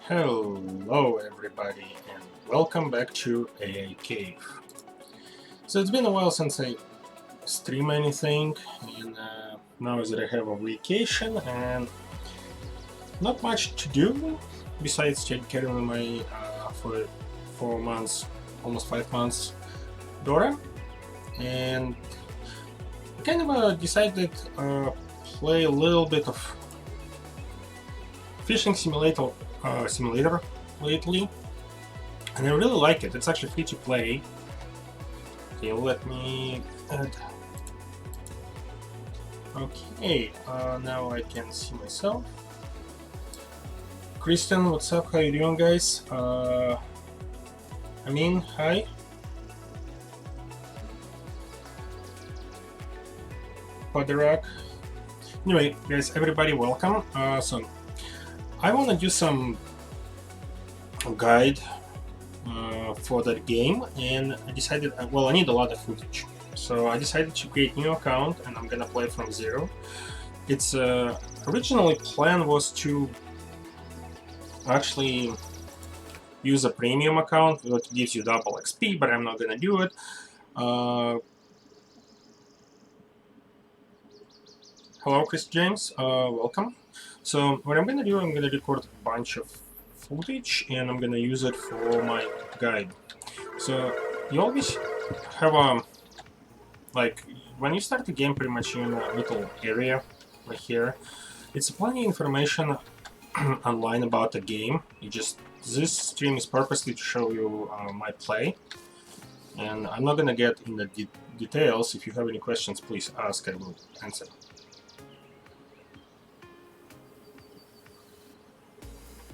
Hello everybody and welcome back to AA Cave. So it's been a while since I stream anything, and now that I have a vacation and not much to do besides take care of my for 4 months, almost 5 months daughter, and I kind of decided play a little bit of fishing simulator lately. And I really like it. It's actually free to play. Okay, let me add. Okay, now I can see myself. Kristen, what's up? How you doing, guys? Hi. Poderak. Anyway, guys, everybody, welcome. So I want to do some guide for that game, and I decided, well, I need a lot of footage, so I decided to create a new account and I'm gonna play from zero. It's originally plan was to actually use a premium account that gives you double XP, but I'm not gonna do it. Hello, Chris James, welcome. So what I'm gonna do, I'm gonna record a bunch of footage and I'm gonna use it for my guide. So you always have a, like, when you start the game, pretty much you're in a little area right here. It's plenty of information online about the game. This stream is purposely to show you my play, and I'm not gonna get in the details. If you have any questions, please ask, I will answer.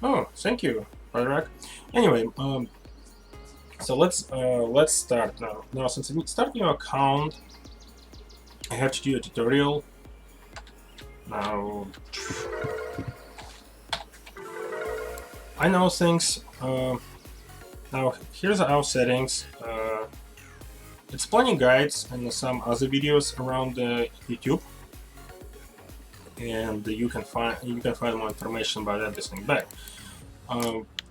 Oh, thank you, Barak. Anyway, so let's start now. Now, since I start new account, I have to do a tutorial. Now, I know things. Now, here's our settings. It's plenty guides and some other videos around YouTube, and you can find more information about everything. But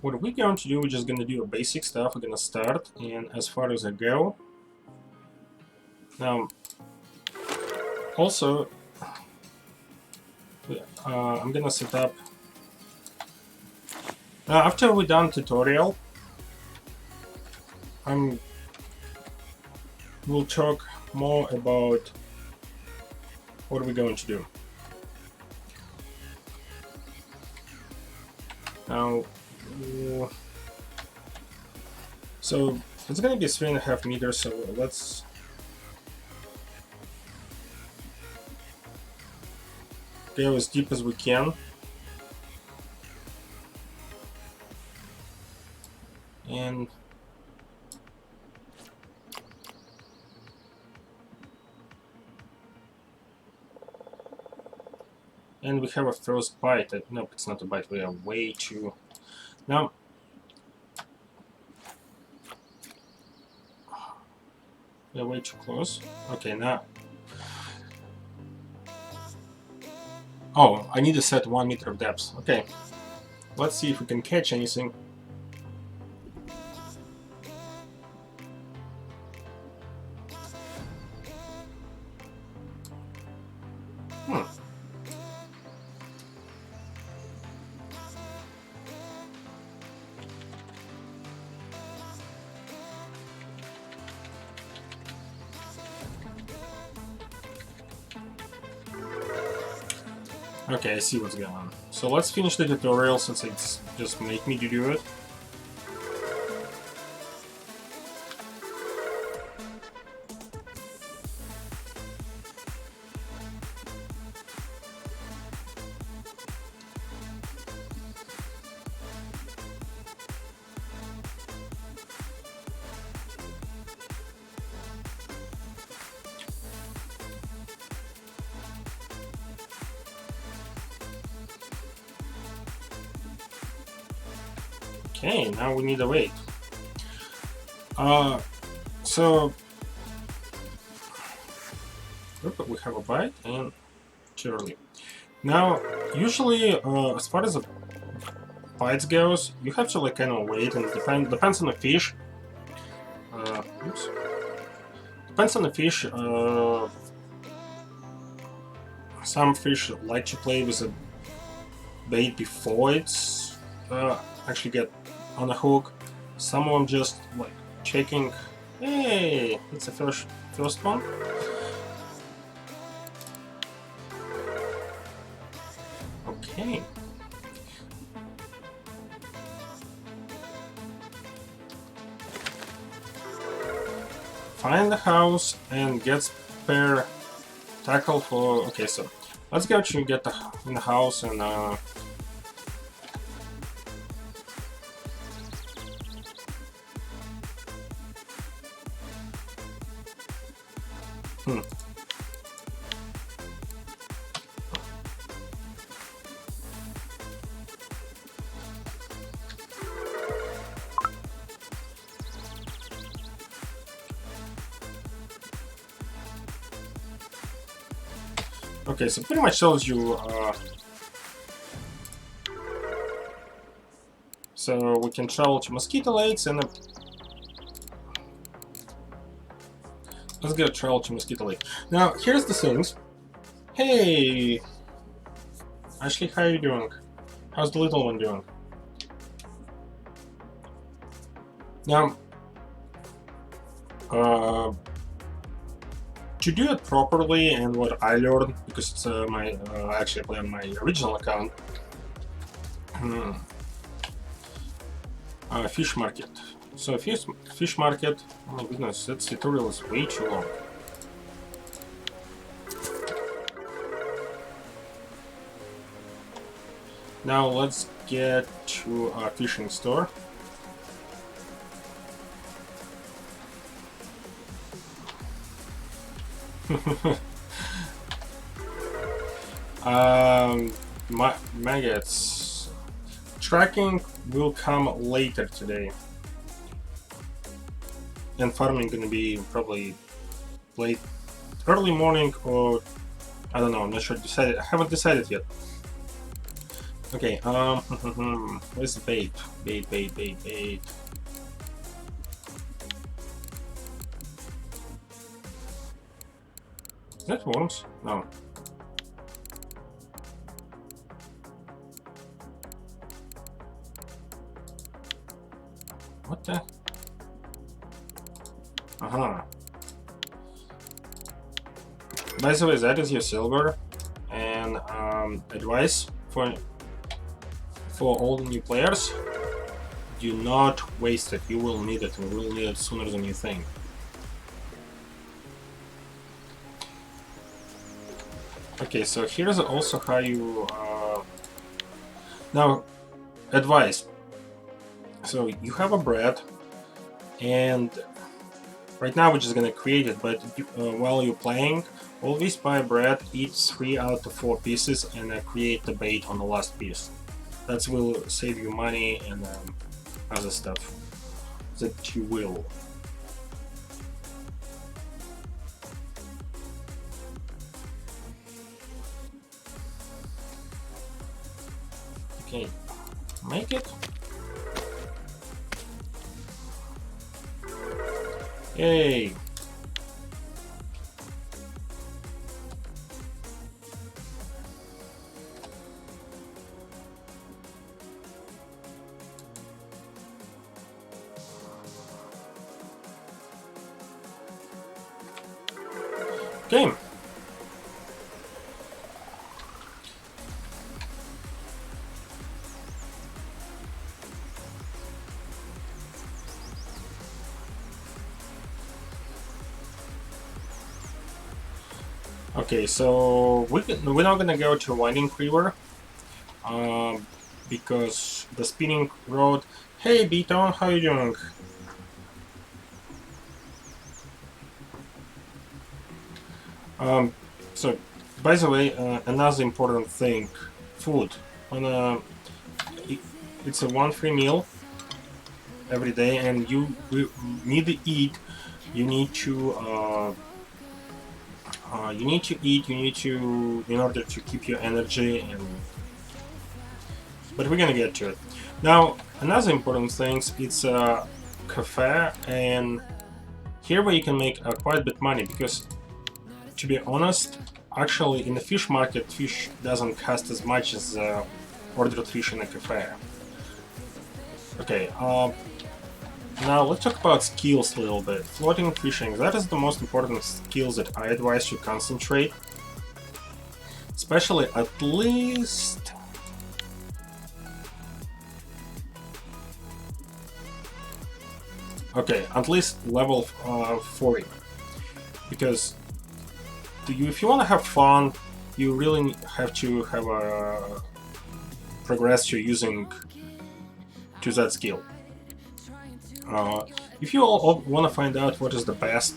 what we're going to do, we're just going to do a basic stuff. We're going to start, and as far as I go, now also I'm going to set up. Now, after we're done tutorial, we'll talk more about what we're going to do. Now, so it's going to be 3.5 meters, so let's go as deep as we can. And we have a first bite. Nope, it's not a bite. We are way too... Now, we are way too close. Okay, now... Oh, I need to set 1 meter of depth. Okay, let's see if we can catch anything. Okay, I see what's going on. So let's finish the tutorial since it's just make me to do it. Okay, now we need a weight. So we have a bite and too early. Now, usually, as far as fights goes, you have to like kind of wait, and depends on the fish. Oops. Depends on the fish. Some fish like to play with a bait before it's actually get on a hook. Some of them just like checking. Hey, it's the first one. Okay. Find the house and get spare tackle for. Okay, so let's go to get in the house and Okay, so pretty much tells you. So we can travel to Mosquito Lakes and. Let's go travel to Mosquito Lake. Now, here's the things. Hey! Ashley, how are you doing? How's the little one doing? Now, to do it properly, and what I learned, because it's actually I play on my original account, fish market. So fish market, oh my goodness, that tutorial is way too long. Now let's get to a fishing store. Maggots. Tracking will come later today. And farming gonna be probably late, early morning, or I don't know. I'm not sure. I haven't decided yet. Okay. Where's the bait? Bait. Is that worms? No. What the? By the way, that is your silver, and advice for all the new players: do not waste it. You will need it, and you will need it sooner than you think. Okay, so here's also how you now advice. So you have a bread, and right now we're just gonna create it, but while you're playing, always buy bread, eat 3 out of 4 pieces, and create the bait on the last piece. That will save you money and other stuff that you will. Okay, make it. Yay! Game. Okay, so we're not gonna go to Winding River because the spinning road. Hey, Beaton, how you doing? So, by the way, another important thing: food. It's a 1 free meal every day, and you need to eat. You need to. You need to eat. You need to, in order to keep your energy. But we're gonna get to it. Now, another important thing, it's a cafe, and here where you can make quite a bit money, because to be honest, actually in the fish market, fish doesn't cost as much as ordered fish in a cafe. Okay, now let's talk about skills a little bit. Floating fishing, that is the most important skills that I advise you concentrate. Especially at least... Okay, at least level 40. Because if you want to have fun, you really have to have a progress you're using to that skill. If you all want to find out what is the best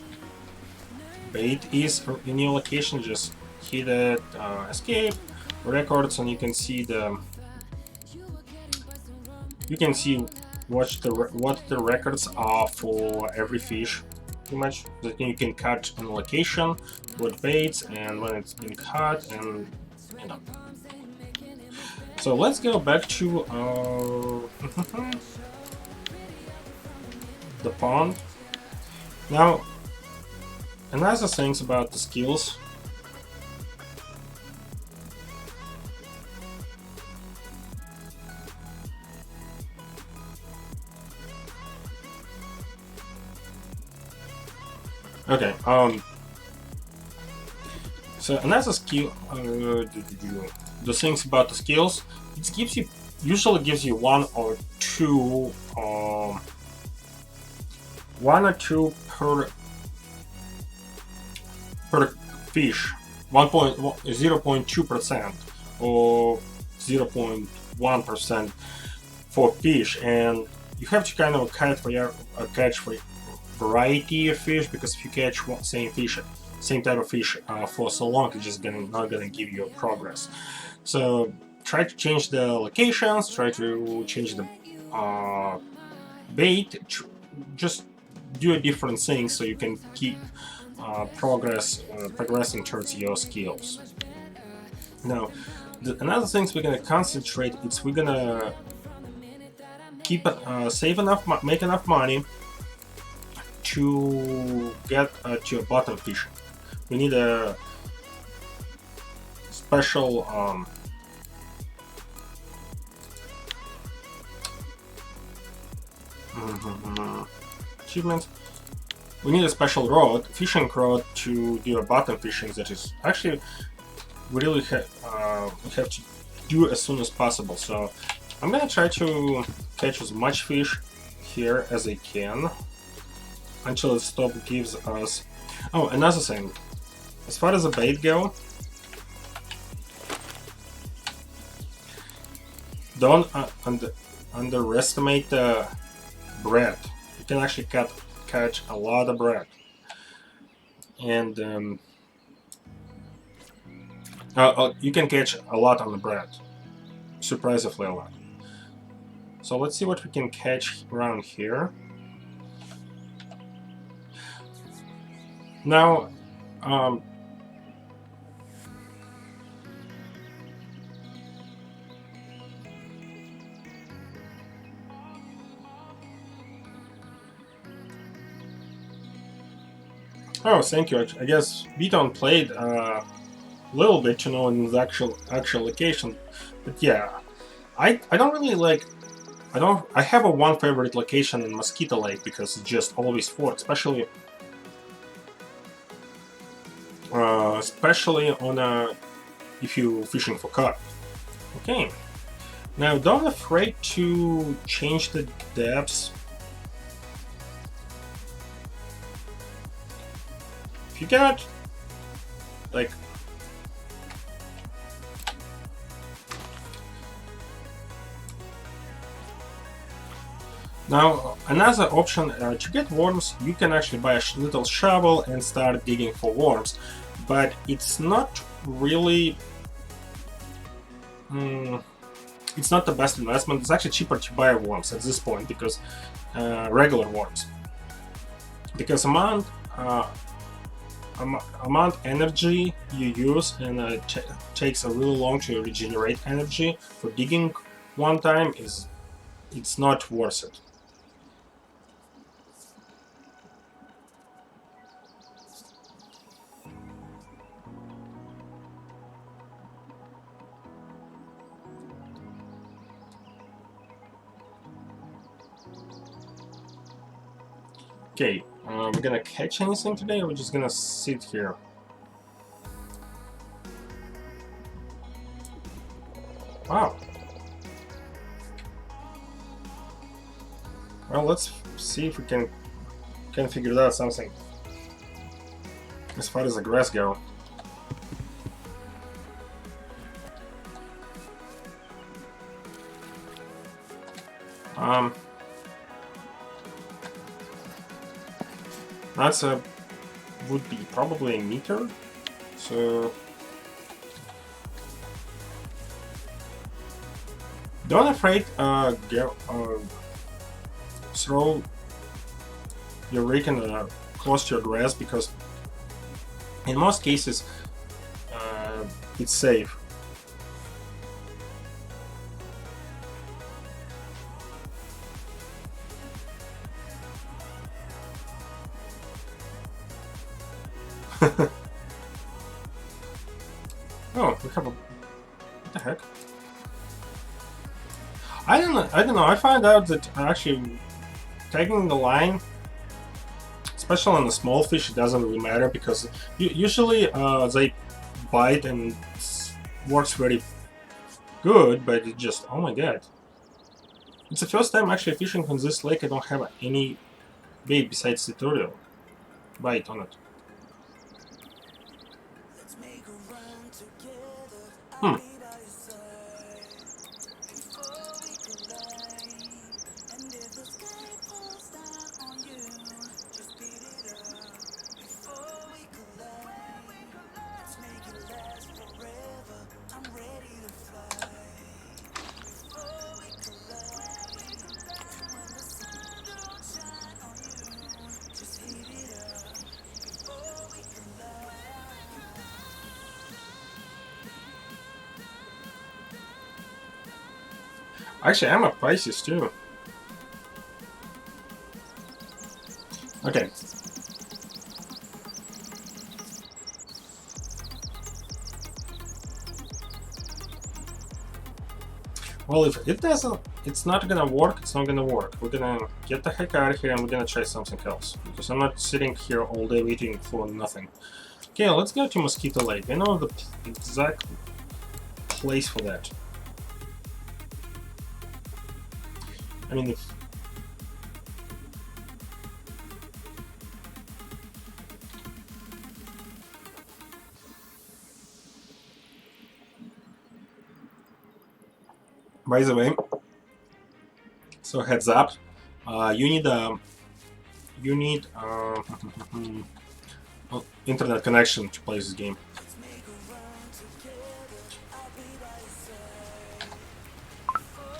bait is in your location, just hit it, escape, records, and you can see what the records are for every fish. Pretty much that you can catch on location, what baits, and when it's been caught, and you know. So let's go back to the pond. Now, another things about the skills. Okay, so another skill, the things about the skills, it usually gives you one or two per fish, 0.2% or 0.1% for fish, and you have to kind of catch for variety of fish, because if you catch same type of fish for so long, it's just not gonna give you progress. So try to change the locations, try to change the bait, just do a different thing so you can keep progressing towards your skills. Now, another thing we're gonna concentrate, it's we're gonna keep save enough, make enough money to get to a bottom fish. We need a special achievement. We need a special rod, fishing rod, to do a bottom fishing. That is actually we really we have to do as soon as possible. So I'm gonna try to catch as much fish here as I can until the stop gives us. Oh, another thing. As far as the bait go, don't underestimate the bread. You can actually catch a lot of bread, and you can catch a lot on the bread, surprisingly a lot. So let's see what we can catch around here. Now, oh, thank you. I guess Beaton played a little bit, in the actual location, but yeah, I don't really like. I have a one favorite location in Mosquito Lake because it's just always full, especially on if you're fishing for carp. Okay, now don't afraid to change the depths. If you got like now another option to get worms, you can actually buy a little shovel and start digging for worms, but it's not really it's not the best investment. It's actually cheaper to buy worms at this point, because regular worms, because amount energy you use, and it takes a really long to regenerate energy for digging one time is it's not worth it. Okay, we're gonna catch anything today, or we're just gonna sit here? Wow. Well, let's see if we can figure out something as far as the grass go. That's a would be probably a meter. So don't afraid throw your rake close to your grass, because in most cases it's safe. Oh, we have a... What the heck? I don't know. I found out that actually tagging the line, especially on the small fish, it doesn't really matter, because usually they bite and it works very good, but it just, oh my god. It's the first time actually fishing on this lake I don't have any bait besides the turtle bite on it. Hmm. Actually, I'm a Pisces too. Okay. Well, if it doesn't, it's not gonna work, it's not gonna work. We're gonna get the heck out of here and we're gonna try something else. Because I'm not sitting here all day waiting for nothing. Okay, let's go to Mosquito Lake. I know the exact place for that. I mean, if... By the way, so heads up, you need internet connection to play this game.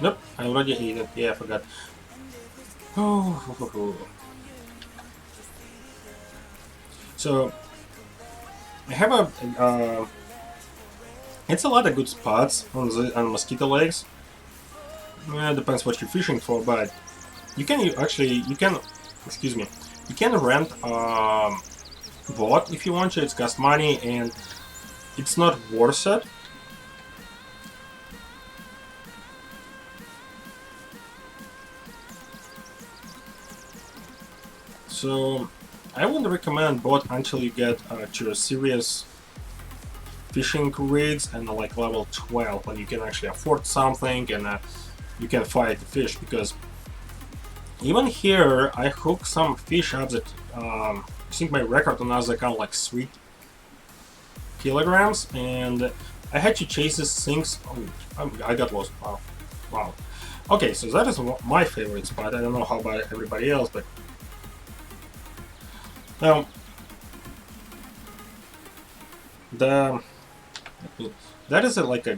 Nope, I already ate it. Yeah, I forgot. So I have a. It's a lot of good spots on Mosquito Lakes. Depends what you're fishing for, but you can excuse me, you can rent boat if you want to. It's cost money and it's not worth it. So I wouldn't recommend boat until you get to a serious fishing rigs and like level 12, when you can actually afford something and you can fight the fish. Because even here I hooked some fish up that I think my record on another account like 3 kilograms, and I had to chase these things. Oh, I got lost. Wow. Okay, so that is my favorite spot. I don't know how about everybody else, but now that is like a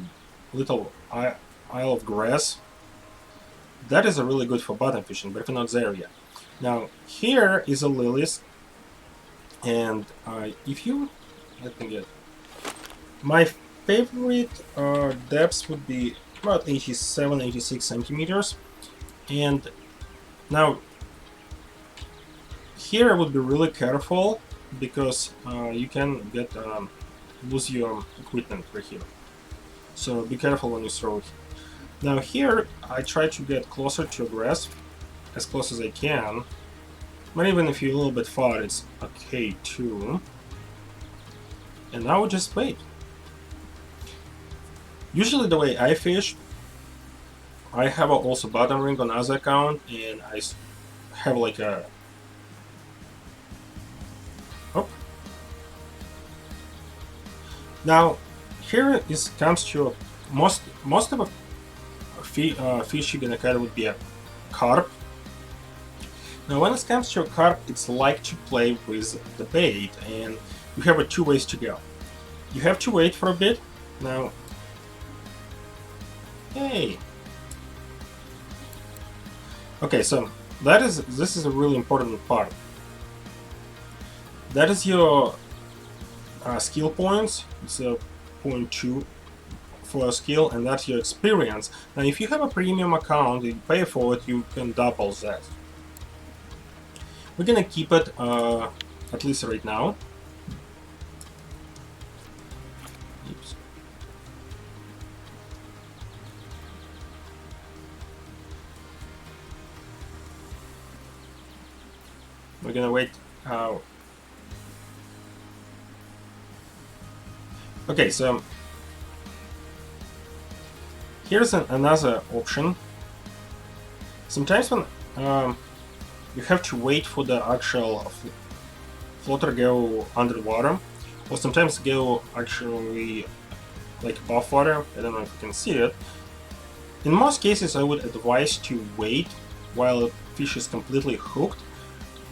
little isle of grass. That is a really good for bottom fishing, but we're not there yet. Now here is a lilies, and if you let me get my favorite depths would be about 87-86 centimeters, And now here I would be really careful because you can get lose your equipment right here. So be careful when you throw it. Now here I try to get closer to grass, as close as I can. But even if you're a little bit far, it's okay too. And now just wait. Usually the way I fish, I have also bottom ring on other account, and I have like a... Oh. Now, here is comes to most of the fish you're gonna catch would be a carp. Now, when it comes to a carp, it's like to play with the bait, and you have two ways to go. You have to wait for a bit. Now, hey. Okay, so this is a really important part. That is your skill points. It's a 0.2 for a skill, and that's your experience. Now, if you have a premium account, you pay for it, you can double that. We're gonna keep it at least right now. Oops. We're gonna wait. Okay, so here's another option. Sometimes when you have to wait for the actual floater go underwater, or sometimes go actually like above water. I don't know if you can see it. In most cases, I would advise to wait while a fish is completely hooked.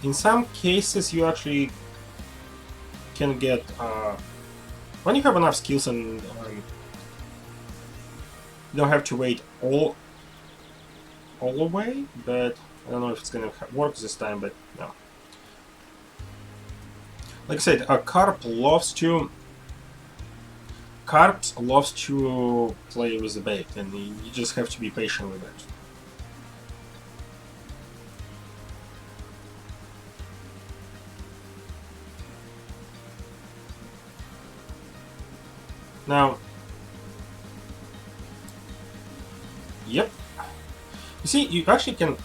In some cases, you actually can get when you have enough skills and you don't have to wait all the way, but I don't know if it's gonna work this time, but no. Like I said, a carp loves to play with the bait, and you just have to be patient with it. Now, yep. You see, you actually can...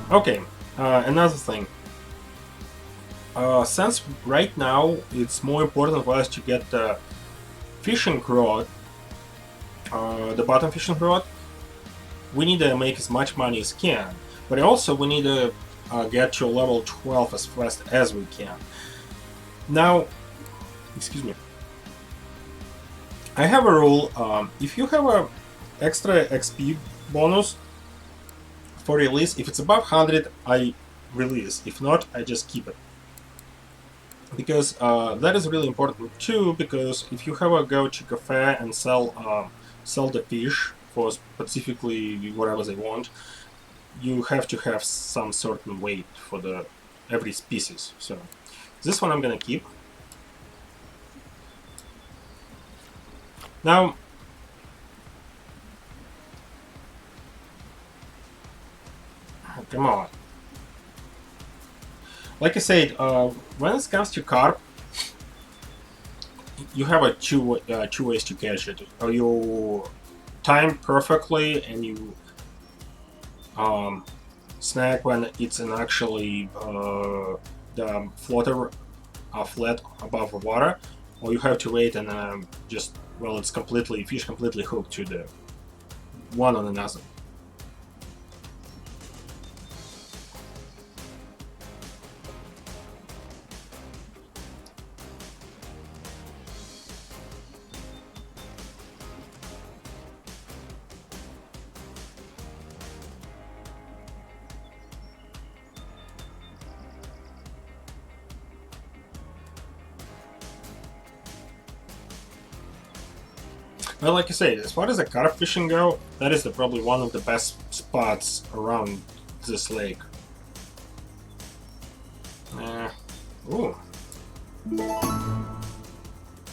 Okay, another thing. Since right now it's more important for us to get the fishing rod, the bottom fishing rod, we need to make as much money as can. But also we need to get to level 12 as fast as we can. Now, excuse me. I have a rule, if you have a extra XP bonus for release, if it's above 100, I release. If not, I just keep it. Because that is really important too, because if you have a go to cafe and sell the fish for specifically whatever they want, you have to have some certain weight for the every species. So this one I'm gonna keep. Now, come on. Like I said, when it comes to carp, you have a two ways to catch it. Or you time perfectly and you snag when it's in actually the floater flat above the water, or you have to wait and just, well, it's fish completely hooked to the one on another. Well, like I said, as far as the carp fishing go, that is probably one of the best spots around this lake. Ooh.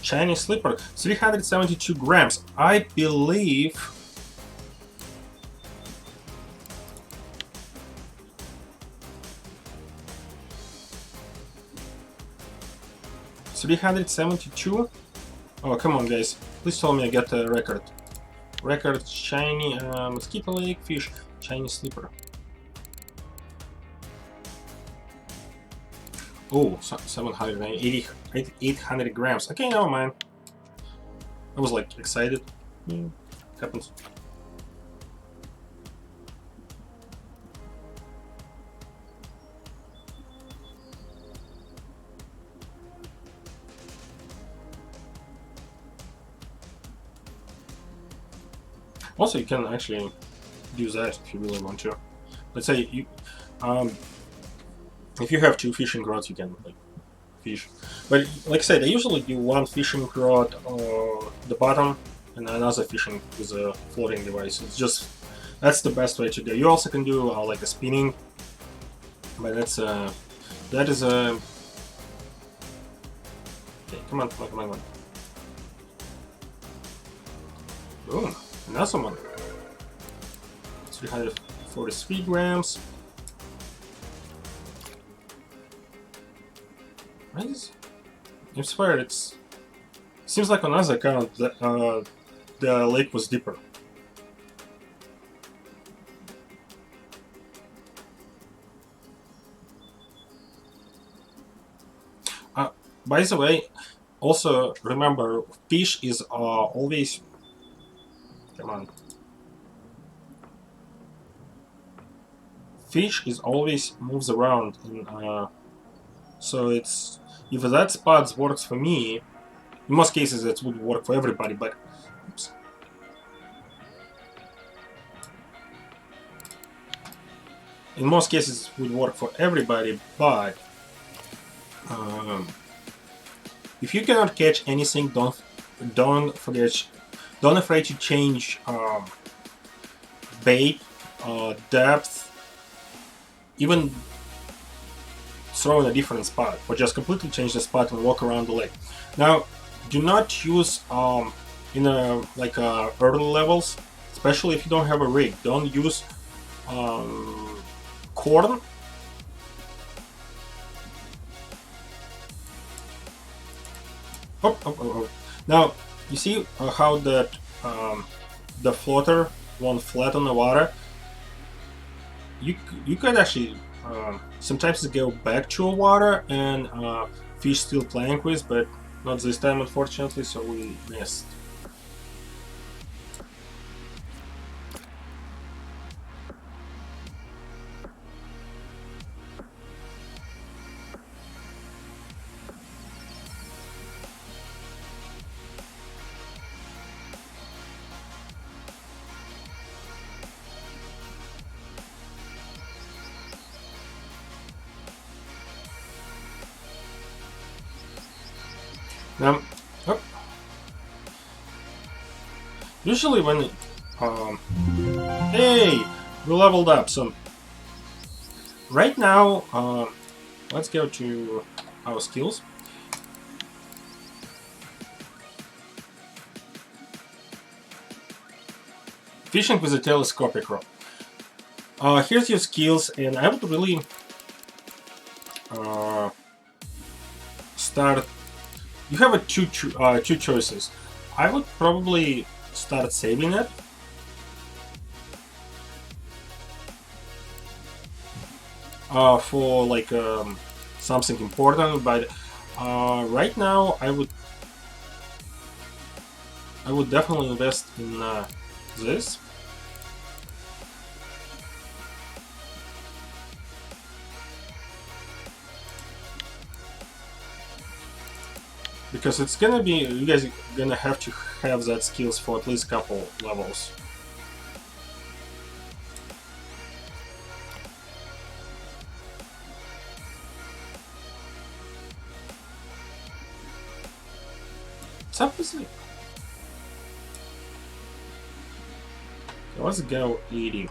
Chinese slipper, 372 grams. I believe 372. Oh, come on, guys. Please tell me I get a record. Record, shiny mosquito lake, fish, shiny slipper. Oh, 780, 800 grams. Okay, never mind. I was like excited. Happens. Also, you can actually do that if you really want to. Let's say you, if you have 2 fishing rods, you can like fish. But like I said, I usually do 1 fishing rod on the bottom and another fishing with a floating device. It's just that's the best way to go. You also can do like a spinning, but that is a. Okay, come on, come on. Boom, another one. 343 grams. Right? I swear it's. Seems like on another account that the lake was deeper. By the way, also remember, fish is always. Come on. Fish is always moves around, so it's if that spot works for me. In most cases, it would work for everybody, but. Oops. In most cases, it would work for everybody, but if you cannot catch anything, don't forget, don't afraid to change bait, depth, even throw in a different spot, or just completely change the spot and walk around the lake. Now, do not use in early levels, especially if you don't have a rig. Don't use corn. Oh. Now, you see how that the floater won't flat on the water? You could actually sometimes go back to water and fish still playing with, but not this time, unfortunately, so we missed. Now, usually when hey, we leveled up. So right now, let's go to our skills. Fishing with a telescopic rod. Here's your skills, and I would really start. You have two choices. I would probably start saving it. For like something important, but right now I would definitely invest in this. Because it's gonna be, you guys are gonna have to have that skills for at least a couple levels. What's up with it? Okay, let's go 80.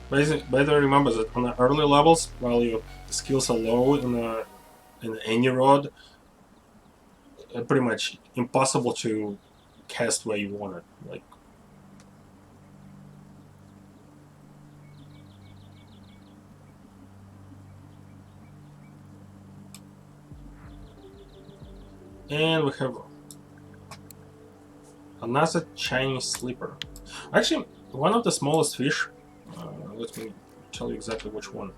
By the way, remember that on the early levels, while your skills are low in any rod, pretty much impossible to cast where you want it. Like, And we have another Chinese sleeper. Actually, one of the smallest fish, let me tell you exactly which one,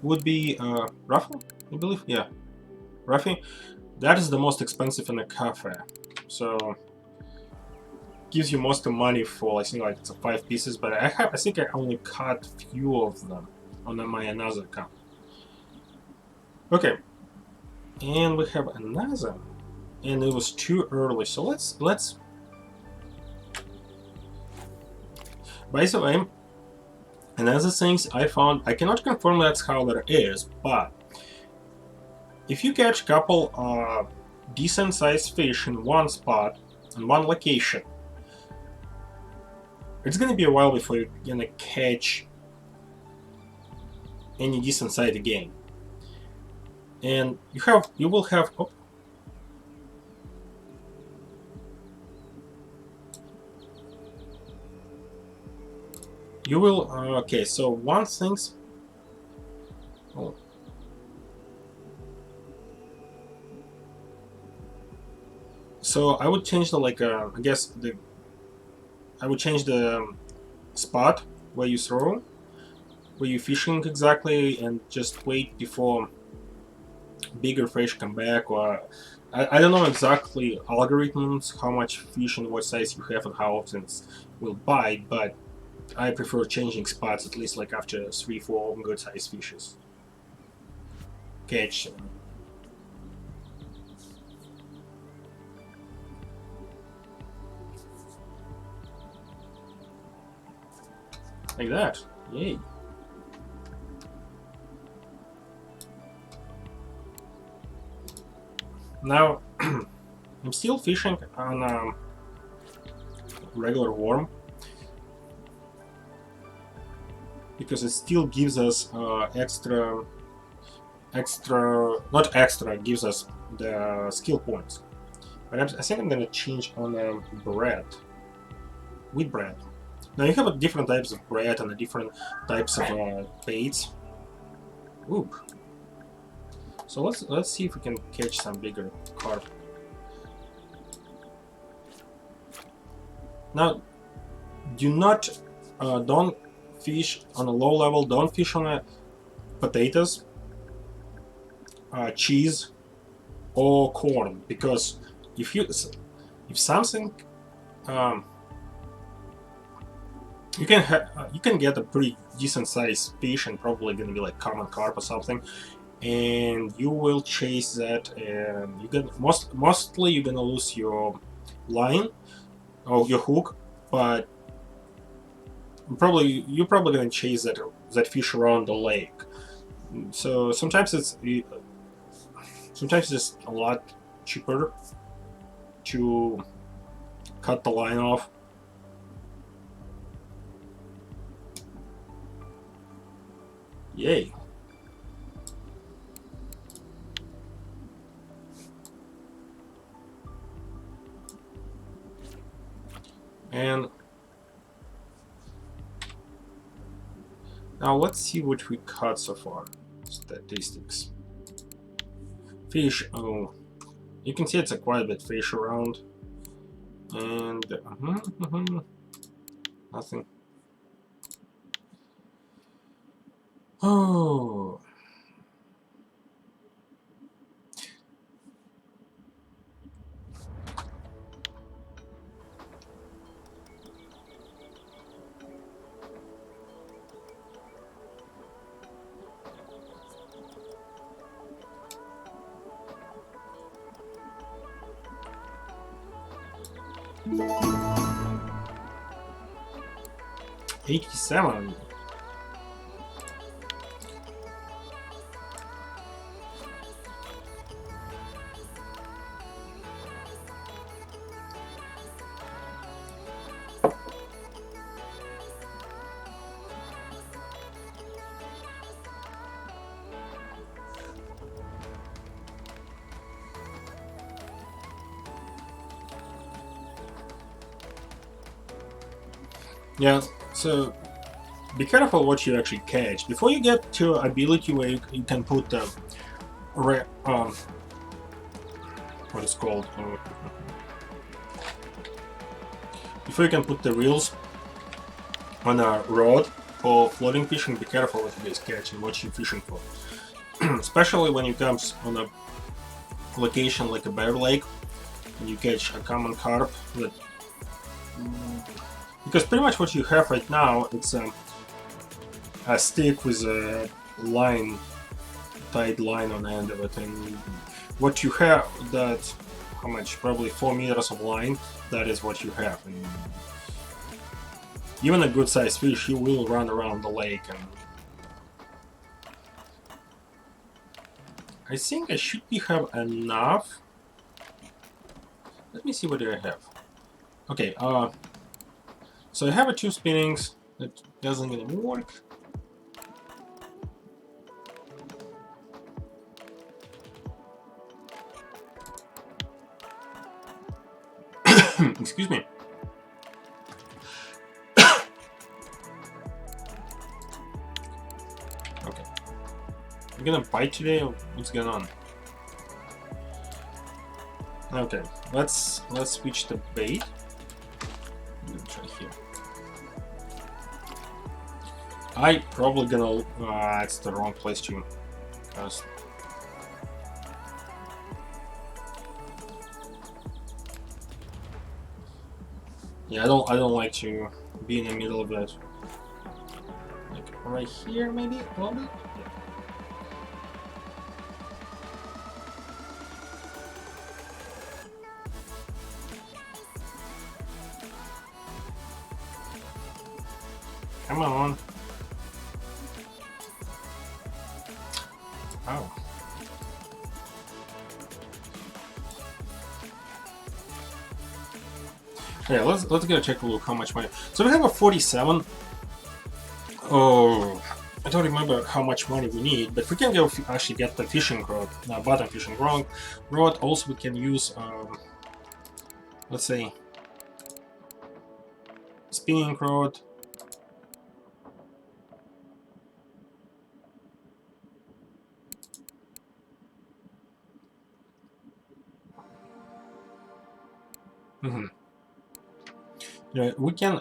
would be Ruffle, I believe. Yeah, Ruffy. That is the most expensive in a cafe. So gives you most of the money for, I think, like it's 5 pieces, but I think I only caught few of them on my another account. Okay, and we have another, and it was too early, so let's. By the way, another things I found, I cannot confirm that's how that is, but if you catch a couple decent sized fish in one spot, in one location, it's gonna be a while before you're gonna catch any decent sized again. And you will have you will okay, so one things. Oh. So I would change the I guess I would change the spot where you throw, where you're fishing exactly, and just wait before bigger fish come back. Or I don't know exactly algorithms, how much fish and what size you have and how often it will bite, but I prefer changing spots at least like after 3-4 good sized fishes. Catch. Like that. Yay. Now, I'm still fishing on a regular worm because it still gives us not extra, gives us the skill points. But I think I'm gonna change on bread, wheat bread. Now you have different types of bread and different types of baits. Oop. So let's see if we can catch some bigger carp. Now, don't fish on a low level. Don't fish on potatoes, cheese, or corn, because if something you can get a pretty decent sized fish and probably gonna be like common carp or something, and you will chase that, and you can mostly you're gonna lose your line or your hook, but you're probably gonna chase that fish around the lake. So sometimes it's a lot cheaper to cut the line off. Yay. And now let's see what we caught so far. Statistics. Fish, oh, you can see it's a quite a bit fish around. And nothing. Oh. $87. Yeah, so be careful what you actually catch. Before you get to ability where you can put what it's called. Before you can put the reels on a rod for floating fishing, be careful what you guys catch and what you're fishing for. Especially when you come on a location like a Bear Lake and you catch a common carp. That, because pretty much what you have right now, it's a stick with a line, tight line on the end of it, and what you have, that, how much, probably 4 meters of line, that is what you have. And even a good sized fish, you will run around the lake. And I think I should have enough. Let me see what I have. Okay, so I have a 2 spinnings. That doesn't gonna work. Excuse me. Okay. You gonna bite today, or what's going on? Okay, let's switch the bait. I'm gonna try here. I probably gonna. It's the wrong place to cast. Yeah, I don't like to be in the middle of that. Like right here, maybe a little bit. Yeah. Come on. Oh. Yeah, let's go check a look how much money. So we have a 47. Oh, I don't remember how much money we need, but we can go actually get the fishing rod, bottom fishing rod. Also, we can use, let's say, spinning rod. Yeah, we can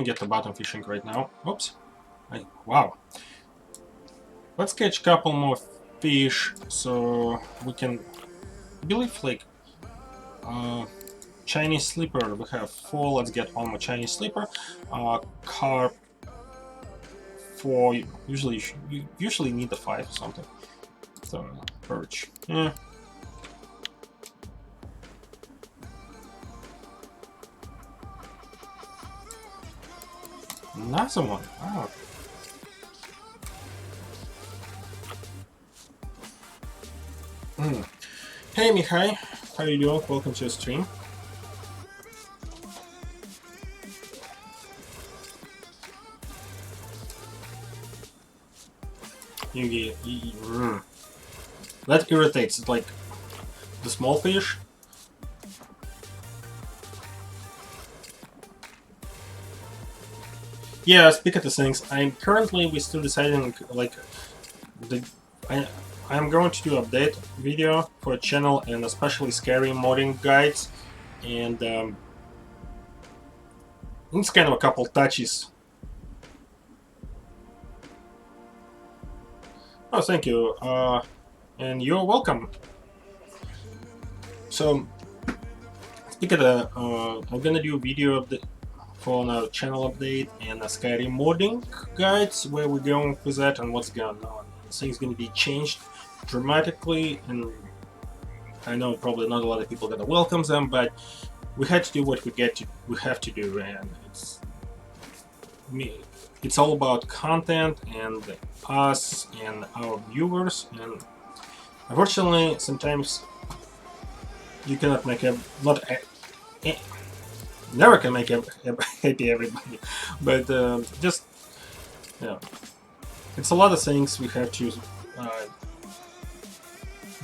get the bottom fishing right now. Oops. Wow. Let's catch a couple more fish so we can, I believe, like Chinese slipper. We have 4. Let's get one more Chinese slipper. Carp 4. Usually you usually need the 5 or something. So perch. Yeah. Another one. Wow. Hey Mihai, how you doing? Welcome to the stream. That irritates. It's like the small fish. Yeah, speak of the things. We're still deciding, like, I'm going to do an update video for a channel, and especially scary modding guides, and it's kind of a couple touches. Oh, thank you, and you're welcome. So, speak of the, I'm gonna do a video of the for a channel update and a Skyrim modding guides, where we're going with that and what's going on. Things going to be changed dramatically, and I know probably not a lot of people are gonna welcome them, but we had to do what we have to do, and it's all about content and us and our viewers, and unfortunately sometimes you cannot make never can make happy everybody, but just, you know, it's a lot of things we have to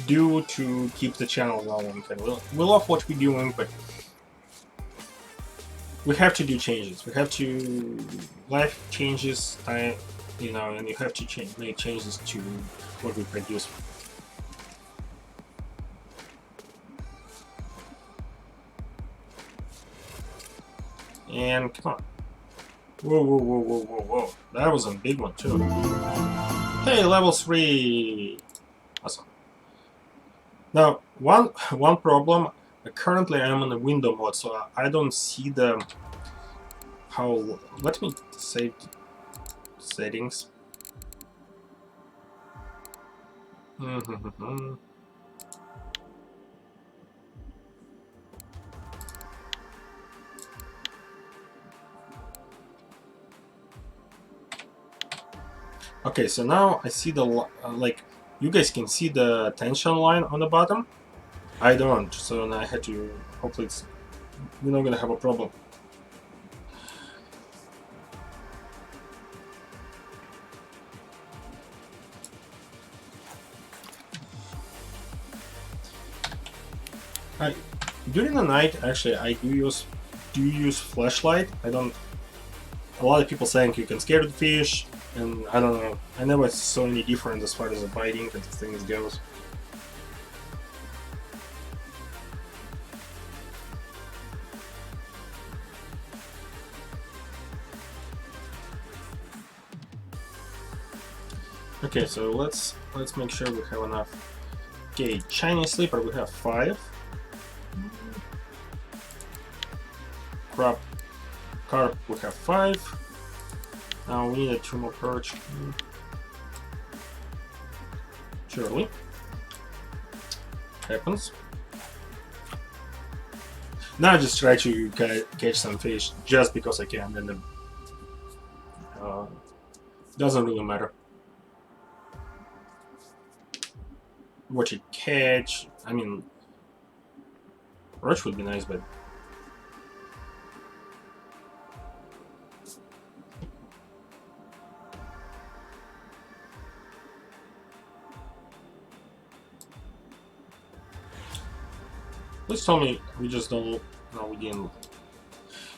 do to keep the channel going. We love what we're doing, but we have to do changes. We have to life changes, you know, and you have to make changes to what we produce. And come on. Whoa, whoa, whoa, whoa, whoa, whoa. That was a big one, too. Hey, level 3! Awesome. Now, one problem. Currently, I'm in the window mode, so I don't see the... How... Let me save settings. Okay, so now I see the like you guys can see the tension line on the bottom. I don't, so now I had to. Hopefully, we're not gonna have a problem. I during the night actually I do use flashlight. I don't. A lot of people saying you can scare the fish, and I don't know. I never saw any different as far as the biting and the things goes. Okay, so let's make sure we have enough. Okay, Chinese sleeper we have 5. Carp we have 5. Now we need 2 more perch. Surely. Happens. Now I just try to catch some fish just because I can, and then doesn't really matter what you catch. I mean, roach would be nice, but please tell me we just don't. No, we didn't.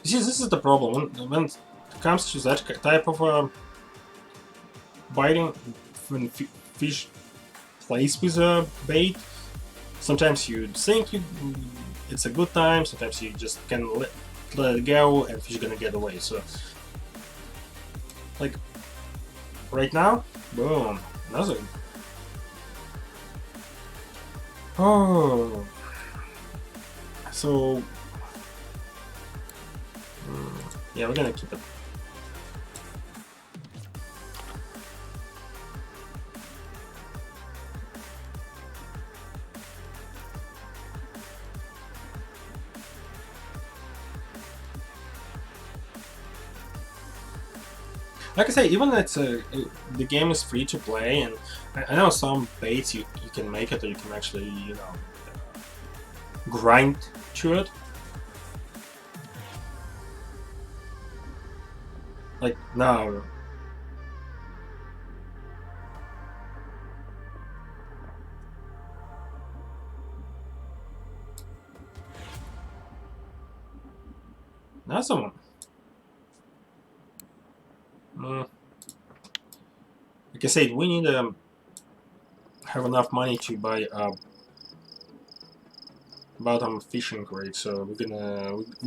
You see, this is the problem when it comes to that type of biting. When fish plays with a bait, sometimes you think it's a good time. Sometimes you just can let it go, and fish gonna get away. So, like right now, boom, another. Oh. So, yeah, we're gonna keep it. Like I say, even it's the game is free to play, and I know some baits you can make it, or you can actually grind to it. Like now. That's the one. Like I said, we need to have enough money to buy a bottom fishing crate. So we're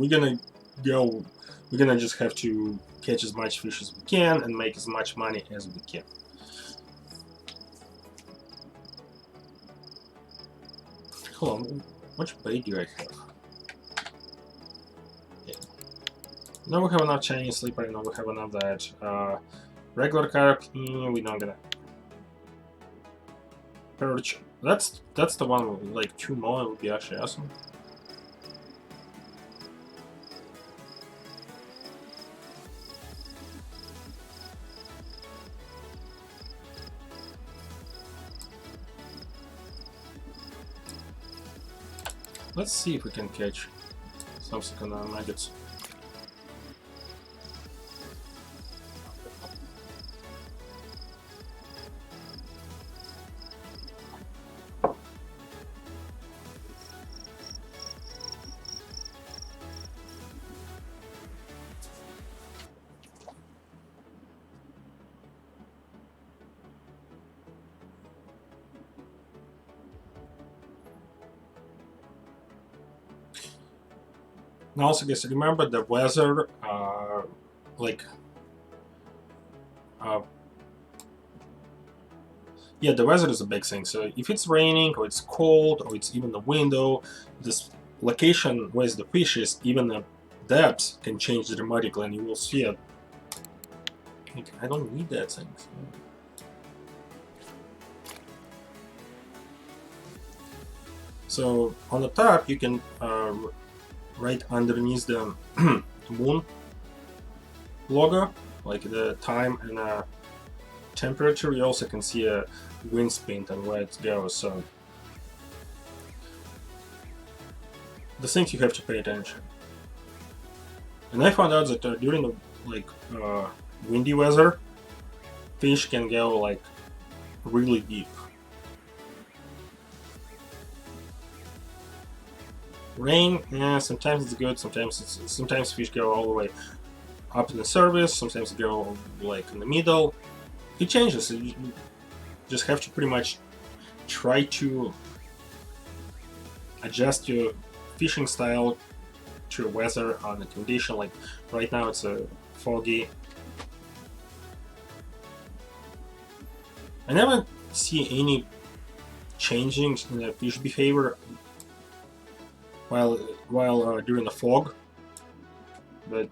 gonna go. We're gonna just have to catch as much fish as we can and make as much money as we can. Hold on, which bait do I have? Yeah. Now we have enough Chinese sleeper. Now we have enough that regular carp. We're not gonna perch. That's the one with like 2 more would be actually awesome. Let's see if we can catch some second maggots. And also, guys, remember the weather, like, uh, yeah, the weather is a big thing. So if it's raining or it's cold or it's even the window, this location where the fish is, even the depth can change dramatically, and you will see it. I don't need that thing. So on the top, you can right underneath the moon logo, like the time and temperature, you also can see a wind speed and where it goes. So the things you have to pay attention. And I found out that during the windy weather, fish can go like really deep. Rain, yeah, sometimes it's good. Sometimes fish go all the way up in the surface. Sometimes they go like in the middle. It changes. You just have to pretty much try to adjust your fishing style to weather on the condition. Like right now, it's a foggy. I never see any changing in the fish behavior while during the fog, but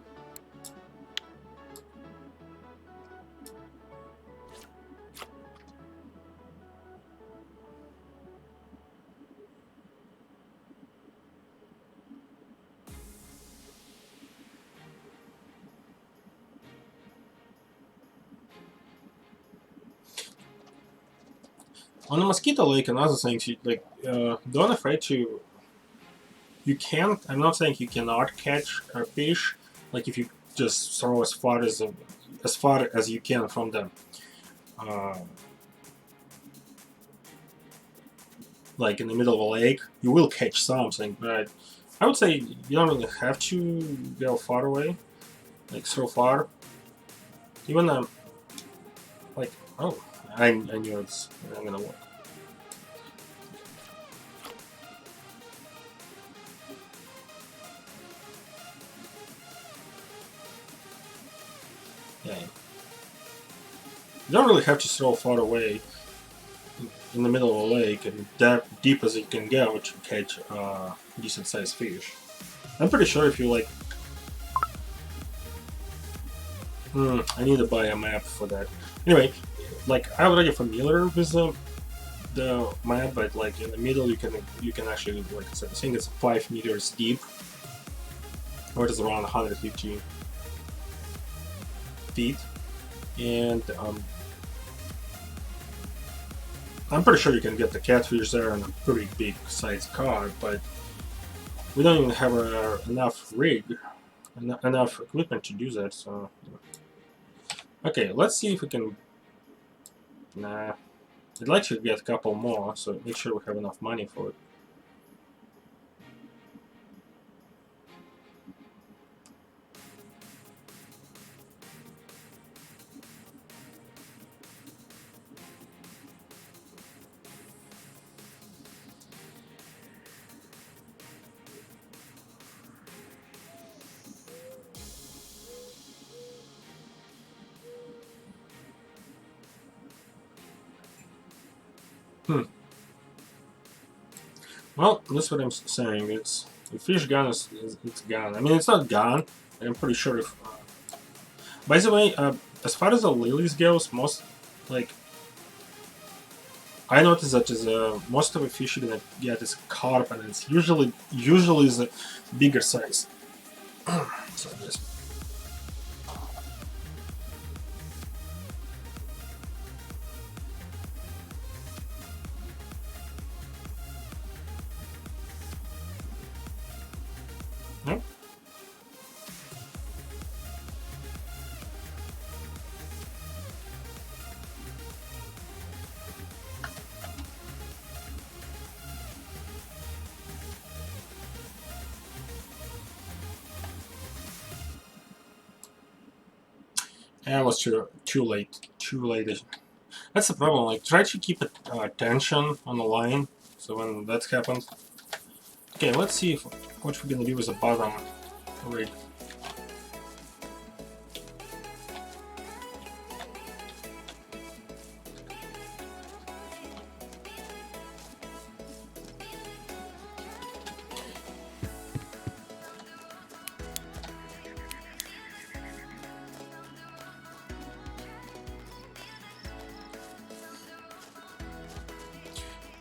on the mosquito lake and other things, don't afraid to. You can't. I'm not saying you cannot catch a fish. Like if you just throw as far as you can from them, uh, like in the middle of a lake, you will catch something. But I would say you don't really have to go far away, like so far. Even like oh, I knew it's not gonna work. Yeah. You don't really have to throw far away in the middle of a lake and that deep as you can go to catch decent sized fish. I'm pretty sure if you like. I need to buy a map for that. Anyway, like I'm already familiar with the map, but like in the middle you can actually like I think it's 5 meters deep, or it is around 150 feet, and I'm pretty sure you can get the catfish there on a pretty big sized cod, but we don't even have enough enough equipment to do that. So, okay, let's see if we can. Nah, I'd like to get a couple more, so make sure we have enough money for it. Well, that's what I'm saying. It's the fish gun it's gone. I mean, it's not gone. I'm pretty sure if. By the way, as far as the lilies goes, most like I noticed that most of the fish you're gonna get is carp, and it's usually is a bigger size. So just. Yep. Yeah, it was too late. Too late. That's the problem. Like, try to keep attention on the line. So when that happens, okay. Let's see what we're gonna do with the bottom. rig.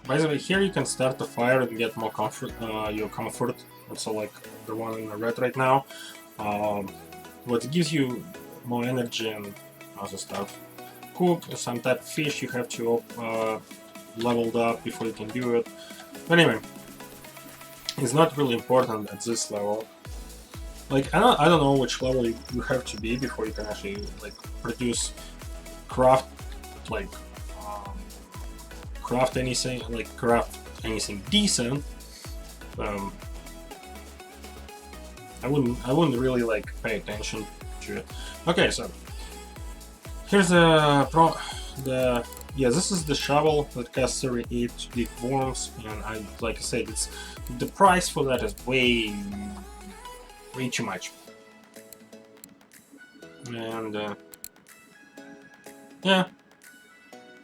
By the way, here you can start the fire and get more comfort, your comfort. Also like the one in the red right now. What gives you more energy and other stuff. Cook some type of fish, you have to leveled up before you can do it. But anyway, it's not really important at this level. Like I don't know which level you have to be before you can actually like produce craft like craft anything decent. I wouldn't really like pay attention to it. Okay, so here's this is the shovel that costs 38 big worms, and like I said, it's the price for that is way too much. And yeah,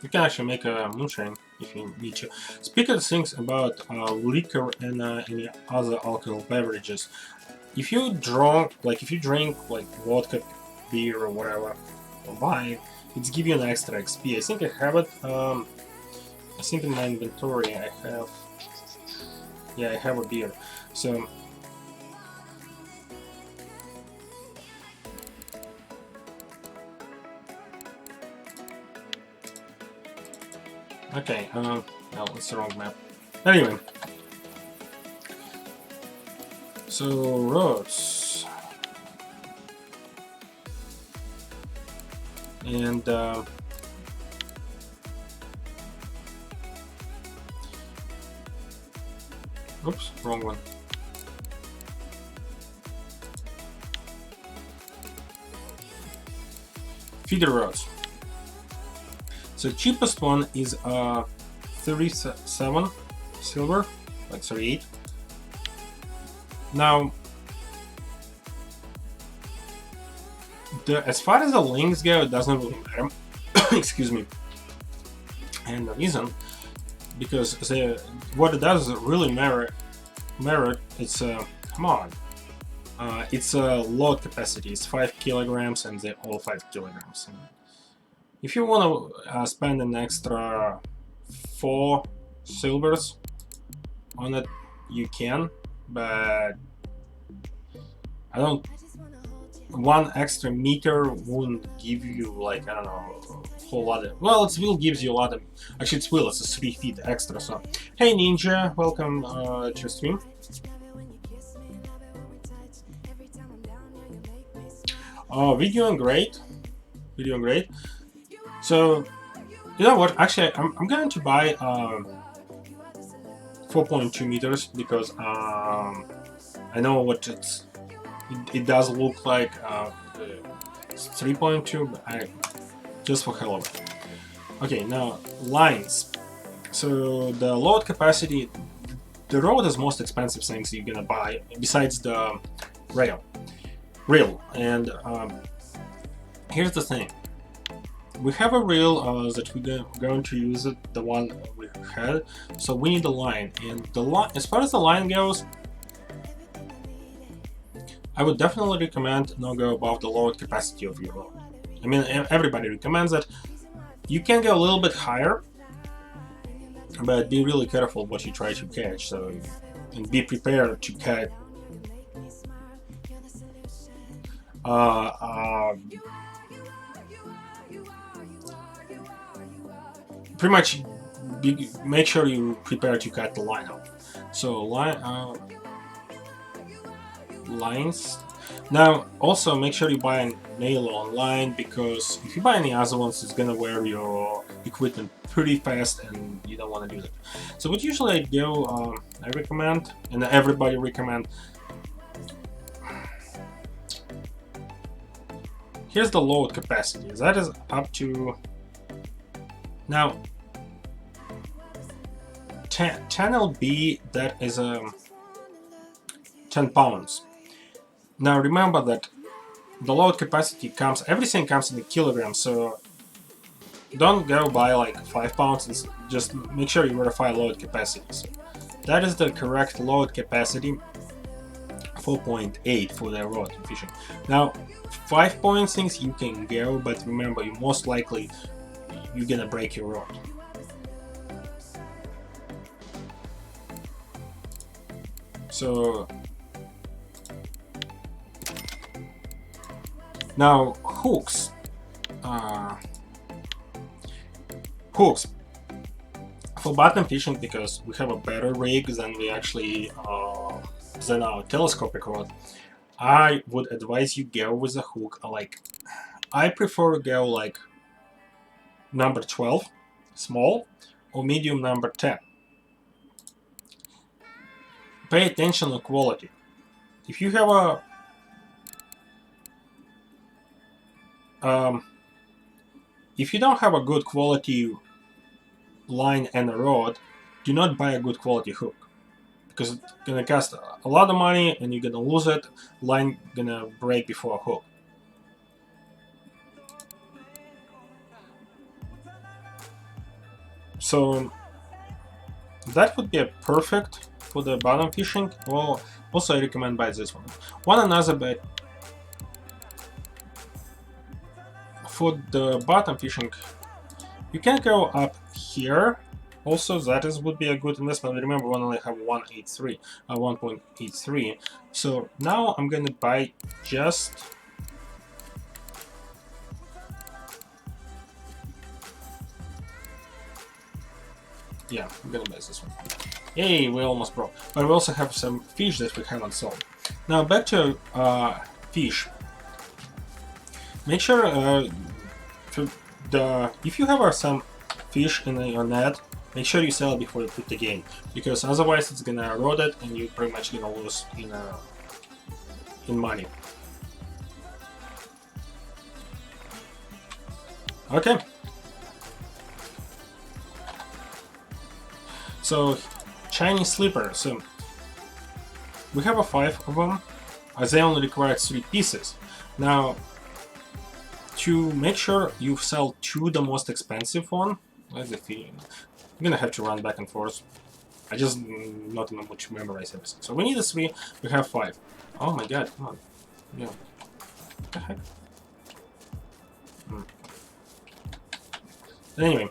you can actually make a moonshine if you need to. Speaking of things about liquor and any other alcohol beverages, if you drink like vodka, beer, or whatever, or wine, it's give you an extra XP. I think I have it. I think in my inventory I have. Yeah, I have a beer. So. Okay, no, it's the wrong map. Anyway. So, roads. And, oops, wrong one. Feeder roads. So cheapest one is 37 silver, like 38. Now, as far as the links go, it doesn't really matter. Excuse me. And the reason, because what it does really merit. It's come on. It's a load capacity. It's 5 kilograms, and they're all 5 kilograms. And if you want to spend an extra 4 silvers on it, you can, but I don't. One extra meter wouldn't give you like I don't know a whole lot of. Well, it will gives you a lot of. Actually, it will. It's a 3 feet extra. So, hey Ninja, welcome to stream. Oh, video and great. So, you know what? Actually, I'm going to buy 4.2 meters because I know what it does look like. It's 3.2, but just for hell of it. Okay, now lines. So the load capacity, the road is most expensive things you're gonna buy besides the rail. And here's the thing. We have a rail that we're going to use it, the one we had, so we need a line. And the line, as far as the line goes, I would definitely recommend not go above the load capacity of your road. I mean, everybody recommends it. You can go a little bit higher, but be really careful what you try to catch. So, and be prepared to catch. Pretty much make sure you prepare to cut the line out. So lines. Now also make sure you buy a nail online, because if you buy any other ones, it's gonna wear your equipment pretty fast and you don't want to do that. So what usually I do, I recommend, and everybody recommend, here's the load capacity. That is up to now 10 lb. That is 10 pounds. Now remember that the load capacity comes, everything comes in the kilograms, so don't go buy like 5 pounds and just make sure you verify load capacity. So that is the correct load capacity, 4.8 for the rod fishing. Now 5 point things you can go, but remember you most likely you're gonna break your rod. So now hooks. Hooks for bottom fishing, because we have a better rig than we actually than our telescopic rod. I would advise you go with a hook like, I prefer go like number 12, small, or medium number 10. Pay attention to quality. If you have if you don't have a good quality line and a rod, do not buy a good quality hook, because it's gonna cost a lot of money and you're gonna lose it. Line gonna break before a hook. So that would be a perfect for the bottom fishing. Well, also I recommend buy this one. Another bet for the bottom fishing, you can go up here. Also, that would be a good investment. Remember, we only have 1.83. So now I'm gonna buy just I'm gonna buy this one. Yay, we almost broke. But we also have some fish that we haven't sold. Now back to fish. Make sure if you have some fish in your net, make sure you sell it before you put the game, because otherwise it's gonna erode it and you're pretty much gonna lose in money. Okay. So Chinese slipper. So we have 5 of them, as they only require 3 pieces. Now, to make sure you sell 2 the most expensive one, where's the feeling? I'm gonna have to run back and forth. I just not able to memorize everything. So we need 3, we have 5. Oh my god, come on. Yeah. What the heck? Anyway,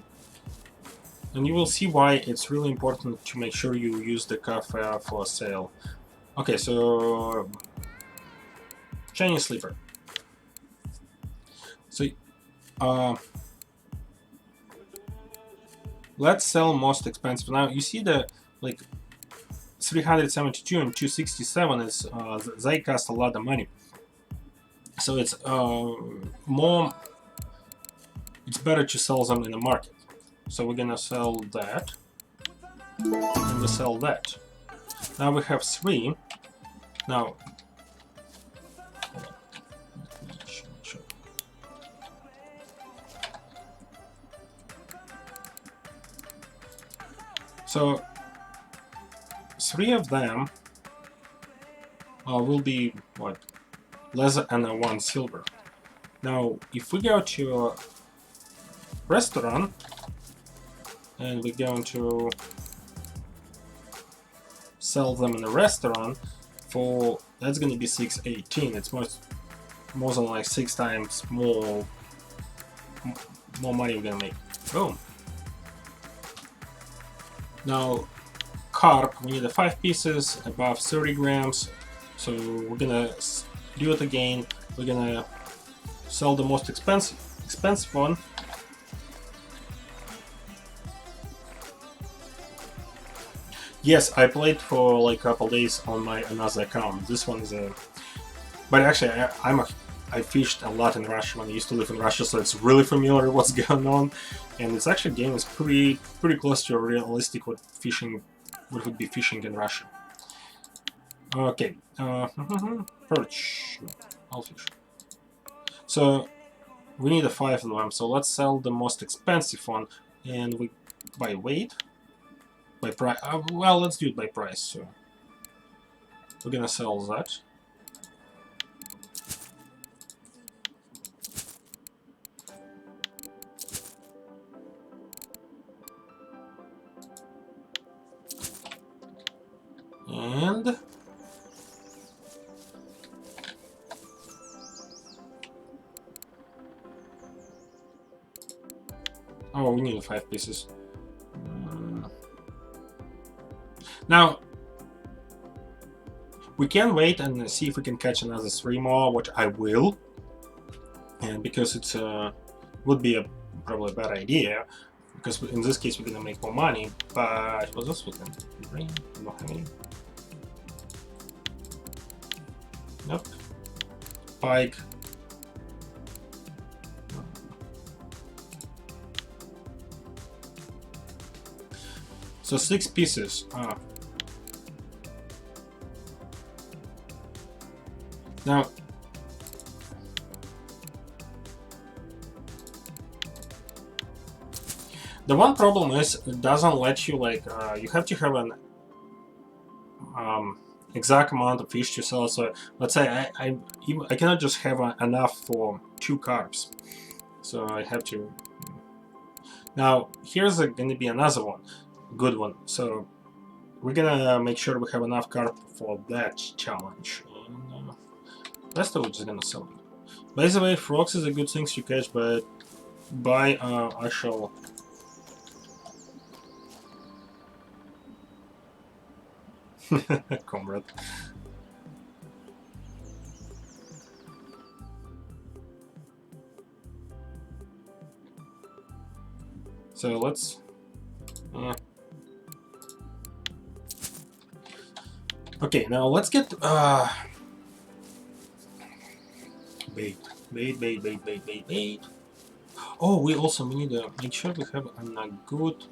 and you will see why it's really important to make sure you use the cafe for sale. Okay, so Chinese sleeper. So let's sell most expensive. Now you see the like 372 and 267 is they cost a lot of money. So it's more. It's better to sell them in the market. So we're gonna sell that, and we sell that. Now we have 3. Now, so 3 of them will be what, leather and 1 silver. Now, if we go to a restaurant and we're going to sell them in a restaurant for, that's going to be 618. It's more than like 6 times more money we're gonna make. Boom. Now carp, we need 5 pieces above 30 grams, so we're gonna do it again. We're gonna sell the most expensive one. Yes, I played for like a couple days on my another account. This one is a, but actually I fished a lot in Russia when I used to live in Russia, so it's really familiar what's going on, and it's actually game is pretty close to realistic what would be fishing in Russia. Okay, perch, I'll fish. So we need 5 of them. So let's sell the most expensive one, and we by weight. By price, well, let's do it by price. So we're gonna sell that. Oh, we need 5 pieces. Now, we can wait and see if we can catch another 3 more, which I will. And because it's would be probably a bad idea, because in this case we're gonna make more money, but for this we can bring, not have any. Nope. Pike. So 6 pieces. Now, the one problem is it doesn't let you like you have to have an exact amount of fish to sell. So let's say I cannot just have enough for 2 carbs. So I have to. Now here's going to be another one, good one. So we're gonna make sure we have enough carb for that challenge. And rest of it is gonna sell. By the way, frogs is a good thing to catch, but by actual. Comrade. So let's. Okay, now let's get bait. Oh, we also need to make sure we have a good.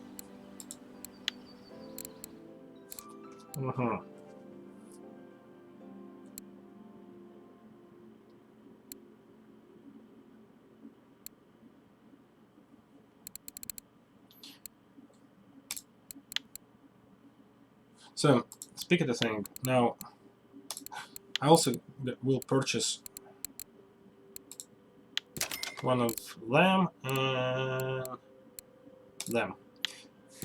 So, speak of the thing, now I also will purchase one of them and them.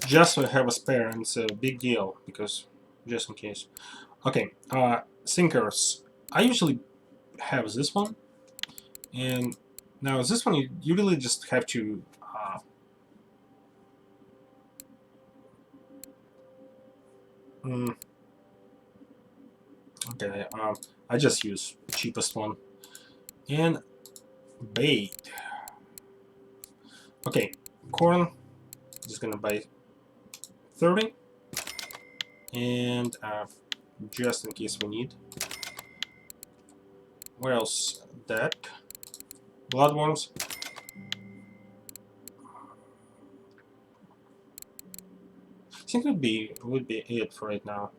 Just so I have a spare, and it's a big deal, because just in case. Okay, sinkers. I usually have this one, and now this one you really just have to okay, I just use cheapest one. And bait. Okay, corn. Just gonna buy 30. And just in case we need. What else? That. Bloodworms. I think would be it for right now.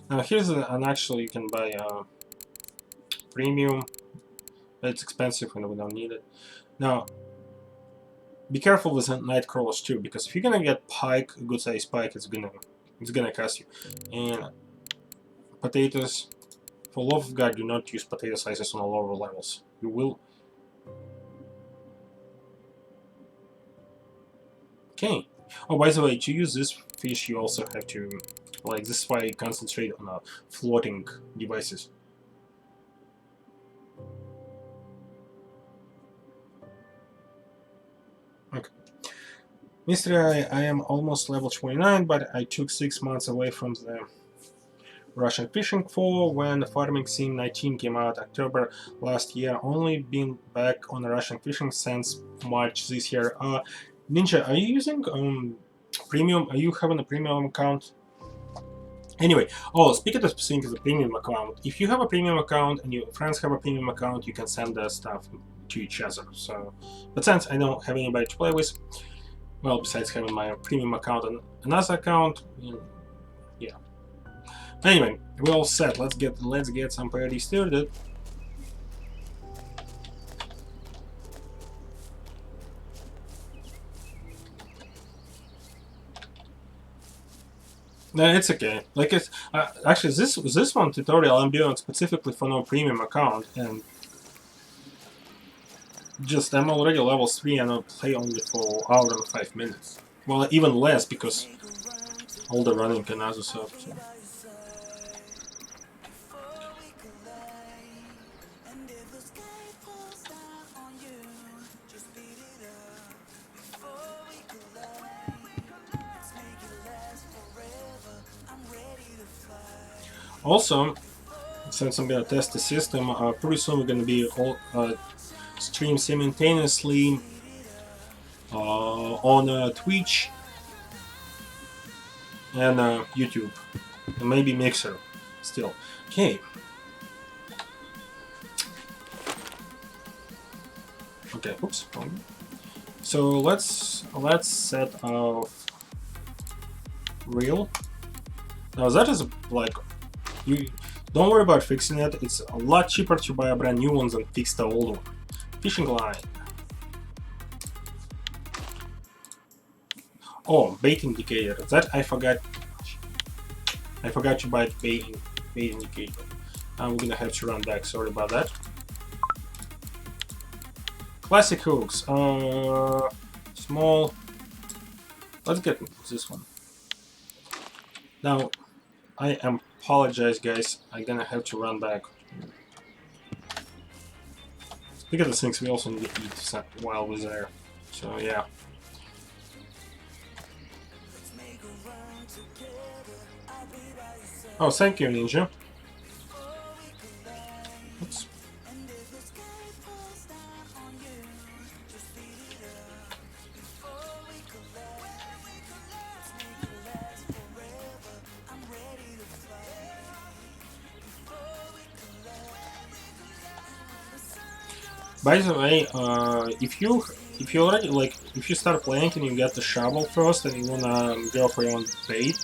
Now here's an actual you can buy premium. But it's expensive and we don't need it. Now be careful with night crawlers too, because if you're gonna get pike, a good sized pike, it's gonna cost you. And potatoes. For love of God, do not use potato sizes on the lower levels. You will. Okay. Oh, by the way, to use this fish, you also have to, like, this is why I concentrate on floating devices. Okay. Mystery, I am almost level 29, but I took 6 months away from the Russian fishing for when the farming sim 19 came out October last year. Only been back on the Russian fishing since March this year. Ninja, are you using premium? Are you having a premium account? Anyway, oh, speaking of the premium account, if you have a premium account and your friends have a premium account, you can send the stuff to each other. So, but since I don't have anybody to play with, well, besides having my premium account and another account, yeah. Anyway, we're all set. Let's get some party started. No, it's okay. Like it's actually this one tutorial I'm doing specifically for no premium account, and just I'm already level 3 and I'll play only for hour and 5 minutes. Well, even less because all the running and other stuff. So. Also, since I'm gonna test the system, pretty soon we're gonna be all stream simultaneously on Twitch and YouTube, and maybe Mixer still. Okay. Okay. Oops. So let's set off real. Now that is like, you don't worry about fixing it. It's a lot cheaper to buy a brand new one than fix the old one. Fishing line. Oh, bait indicator. That I forgot. I forgot to buy the bait indicator. I'm gonna have to run back. Sorry about that. Classic hooks. Small. Let's get this one. Now, I apologize, guys. I'm gonna have to run back. Speaking of the things, we also need to eat while we're there. So yeah. Oh, thank you, Ninja. Oops. By the way, if you already if you start playing and you get the shovel first and you wanna go for your own bait,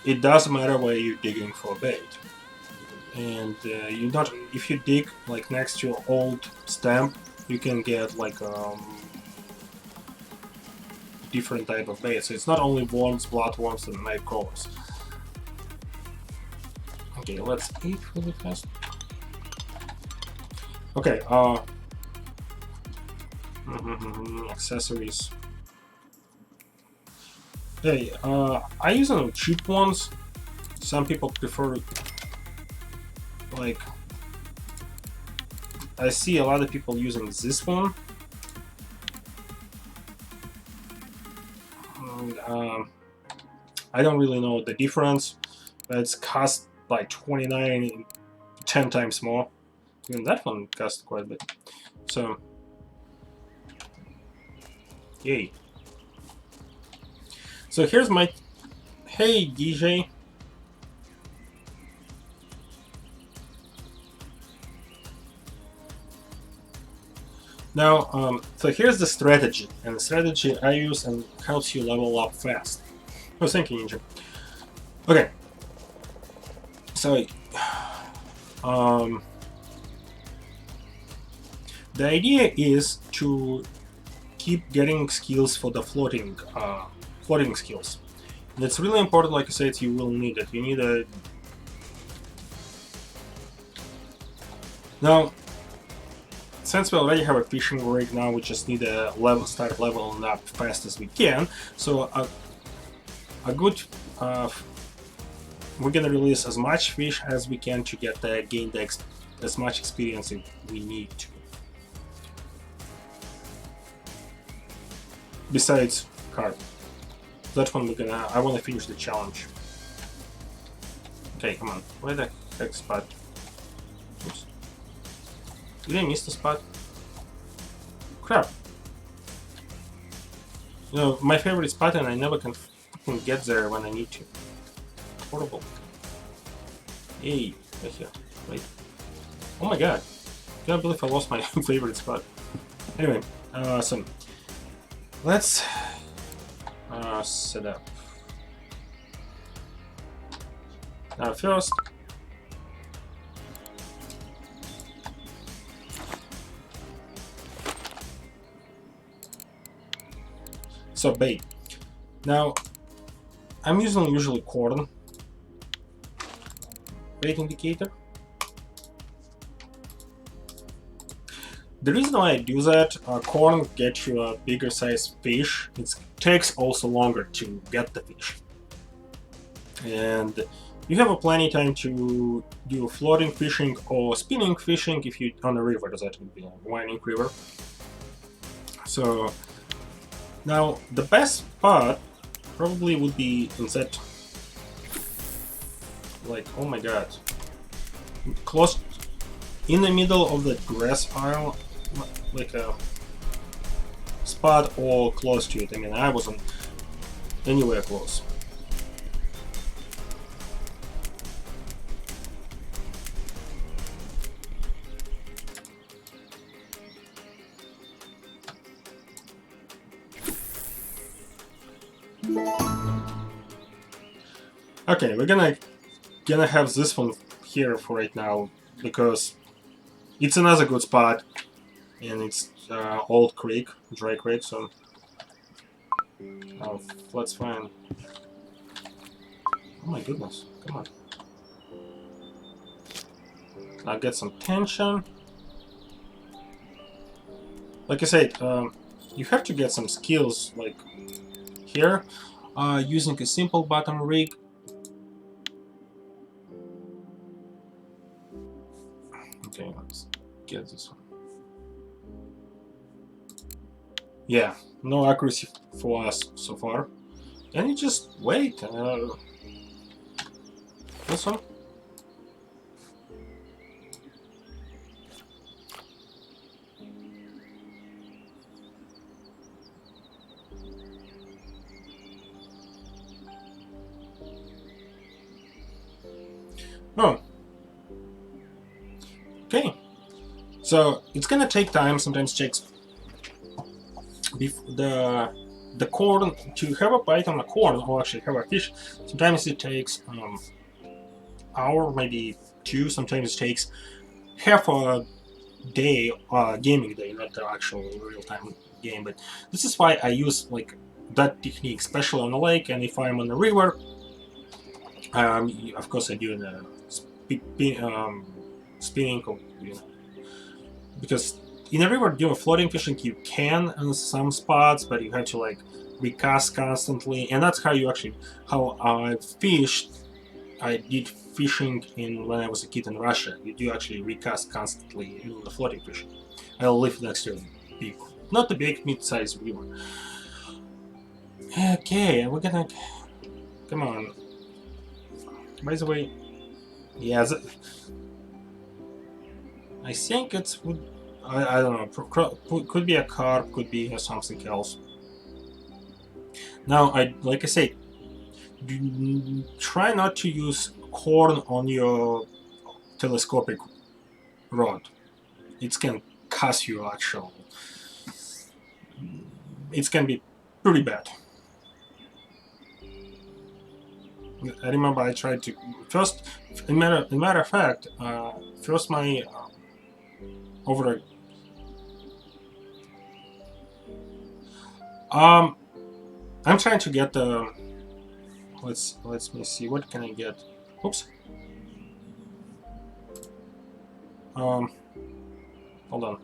it doesn't matter where you're digging for bait. And you not if you dig like next to your old stamp, you can get like different type of bait. So it's not only worms, bloodworms, and night crawlers. Okay, let's eat really fast. Okay, accessories. Hey, I use them cheap ones. Some people prefer, like, I see a lot of people using this one. And, I don't really know the difference, but it's cost like 29, 10 times more. Even that one cost quite a bit. So, yay. So here's my... Hey, DJ. Now, so here's the strategy. And the strategy I use and helps you level up fast. Oh, thank you, Ninja. Okay. So, the idea is to keep getting skills for the floating skills. And it's really important, like I said, you will need it. You need a... Now, since we already have a fishing rig now, we just need to start leveling up fast as we can. So a good... we're gonna release as much fish as we can to get gain as much experience we need to. Besides carp. That one I wanna finish the challenge. Okay, come on. Where the heck spot? Oops. Did I miss the spot? Crap. You know, my favorite spot and I never can get there when I need to. Horrible. Hey, right here. Wait. Oh my god. I can't believe I lost my favorite spot. Anyway, so let's set up. Now first, so bait. Now I'm using usually corn bait indicator. The reason why I do that, corn gets you a bigger size fish. It takes also longer to get the fish. And you have a plenty time to do floating fishing or spinning fishing if you on a river, that would be a winding river. So now the best spot probably would be in that like, oh my god, close in the middle of the grass pile, like a spot or close to it. I mean, I wasn't anywhere close. Okay, we're gonna have this one here for right now because it's another good spot, and it's old creek, dry creek, so let's find. Oh my goodness, come on! I'll get some tension. Like I said, you have to get some skills like here, using a simple bottom rig. Okay, let's get this one. Yeah, no accuracy for us so far. And you just wait. This one. Oh. Okay. So it's gonna take time. Sometimes takes the corn to have a bite on the corn, or actually have a fish. Sometimes it takes hour, maybe two. Sometimes it takes half a day, gaming day, not the actual real-time game. But this is why I use like that technique, especially on the lake. And if I'm on the river, of course I do the spinning, because in a river doing floating fishing you can in some spots, but you have to like recast constantly, and that's how you actually how I fished. I did fishing when I was a kid in Russia. You do actually recast constantly in the floating fishing. I live next to a big, not a big, mid-sized river. Okay, we're gonna come on. By the way, yeah, I think it's would. I don't know. Could be a carp, could be something else. Now, like I said, try not to use corn on your telescopic rod. It can cost you actual. It can be pretty bad. I remember I tried to first. In matter of fact, first my over. I'm trying to get the. Let's me see, what can I get? Oops. Hold on.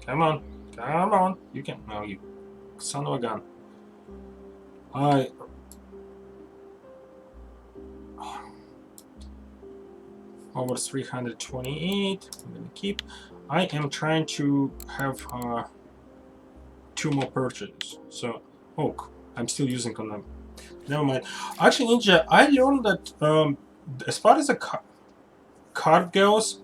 Come on, come on. You can. No, you son of a gun. Over 328. I'm gonna keep. I am trying to have two more purchases. So, oh, I'm still using on them. Never mind. Actually, Ninja, I learned that as far as the carb goes,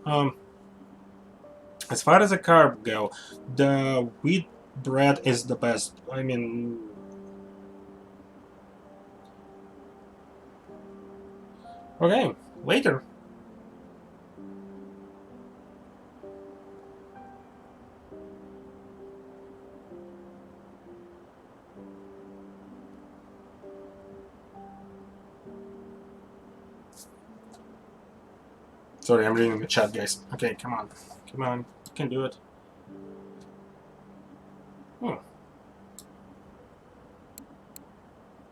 the wheat bread is the best. I mean, okay, later. Sorry, I'm reading the chat, guys. Okay, come on. Come on. You can do it.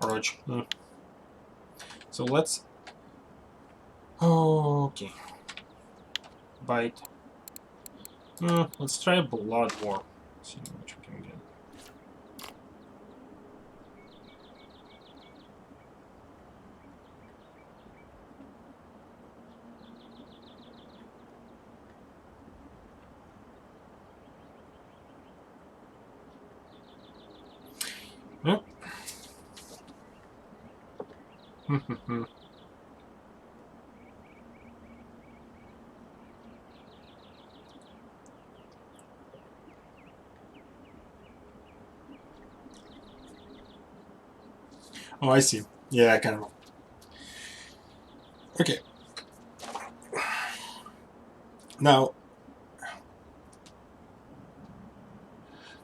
Roach. So let's... Okay. Bite. Let's try Blood War. See what we can get. Oh, I see. Yeah, kind of. Okay. Now,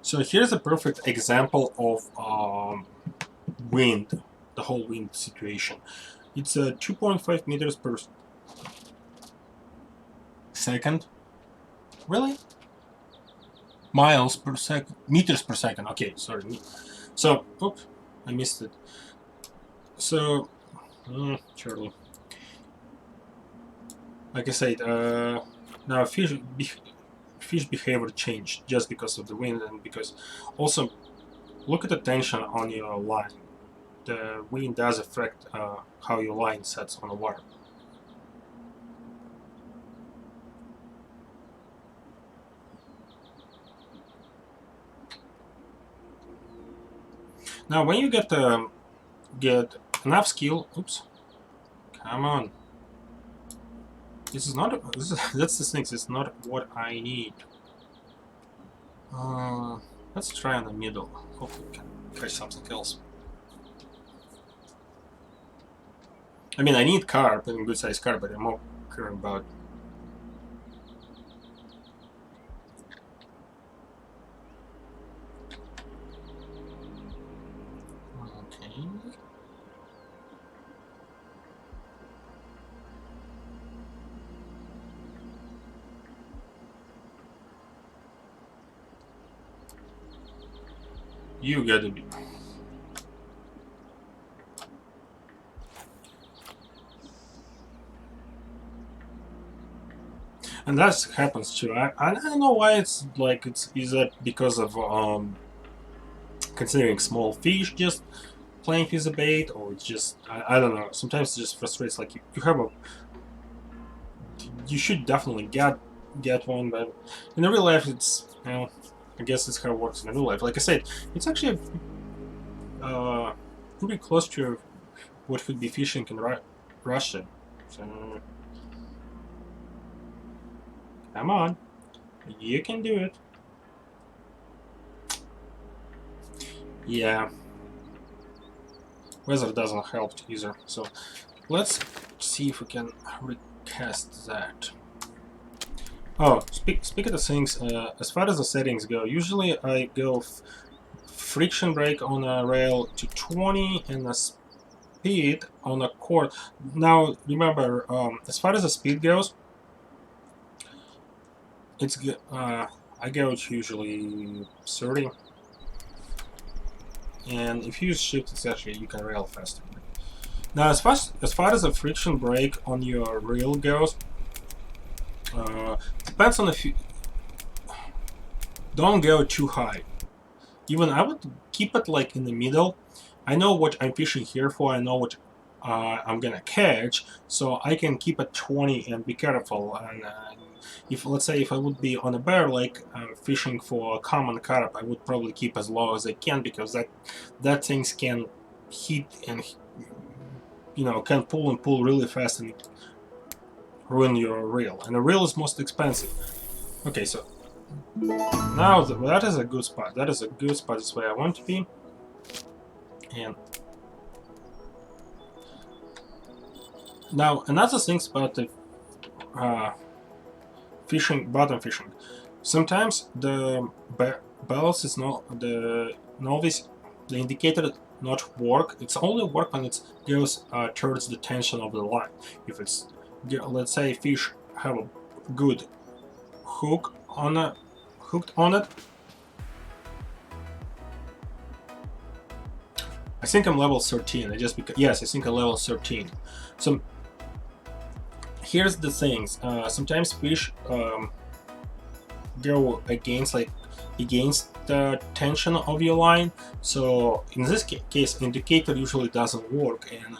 so here's a perfect example of wind, the whole wind situation. It's 2.5 meters per second. Really? Miles per second, meters per second. Okay, sorry. So, oops, I missed it. So, surely, like I said, now fish behavior changed just because of the wind, and because also look at the tension on your line. The wind does affect how your line sets on the water. Now, when you get enough skill, oops, come on. This is not. That's the thing. It's not what I need. Let's try on the middle. Hopefully, we can catch something else. I mean, I need carp, and good sized carp, but I'm more concerned about. Okay. You gotta be. And that happens too. I don't know why it's like is that because of considering small fish just playing with the bait, or it's just I don't know. Sometimes it just frustrates. Like you have a you should definitely get one, but in the real life it's I guess it's how it works in the real life. Like I said, it's actually pretty close to what would be fishing in Russia. So come on, you can do it. Yeah, weather doesn't help either. So let's see if we can recast that. Oh, speak of the things. As far as the settings go, usually I go friction brake on a rail to 20 and a speed on a cord. Now remember, as far as the speed goes, it's I go to usually 30, and if you use shift, it's actually you can rail faster. Now, as far as the friction brake on your reel goes, depends on if you don't go too high. Even I would keep it like in the middle. I know what I'm fishing here for. I know what I'm gonna catch, so I can keep it 20 and be careful. And if let's say if I would be on a bear lake fishing for a common carp, I would probably keep as low as I can, because that things can hit and can pull and pull really fast and ruin your reel. And the reel is most expensive. Okay, so now that is a good spot. That is a good spot. That's where I want to be. And now another thing about the bottom fishing. Sometimes the bells is not the novice, the indicator not work. It's only work when it goes towards the tension of the line. If it's, let's say, fish have a good hooked on it. I think I'm level 13. Yes, I think I'm level 13. So here's the things. Sometimes fish go against the tension of your line. So in this case, indicator usually doesn't work, and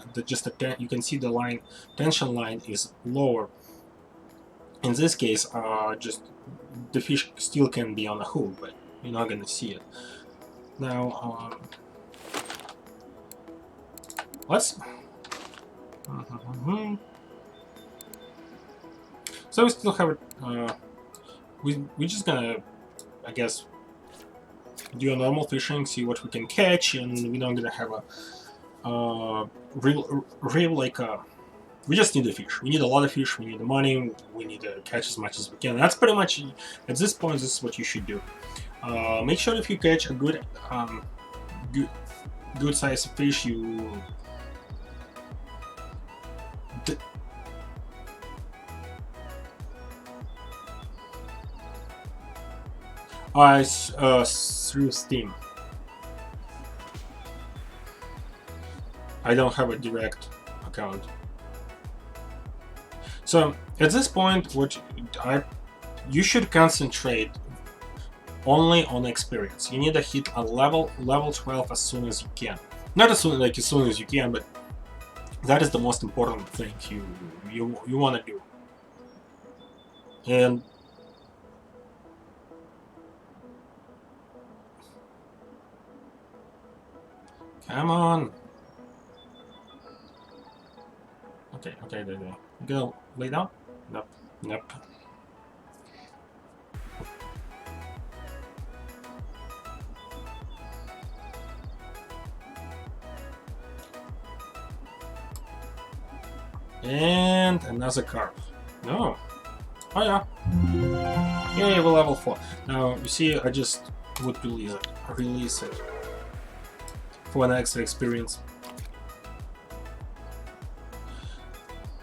you can see the tension line is lower. In this case, just the fish still can be on a hook, but you're not gonna see it. Now, let's. So we still have it. We're just gonna, I guess, do a normal fishing, see what we can catch, and we're not gonna have real like we just need the fish. We need a lot of fish. We need the money. We need to catch as much as we can. That's pretty much at this point. This is what you should do. Make sure if you catch a good good size fish, you through Steam. I don't have a direct account. So at this point, you should concentrate only on experience. You need to hit a level 12 as soon as you can. Not as soon as you can, but that is the most important thing you want to do. And come on. Okay, there. You gonna lay down? Nope. And another carp. No. Oh yeah. Yay, we're level 4. Now, you see, I just would release it for an extra experience.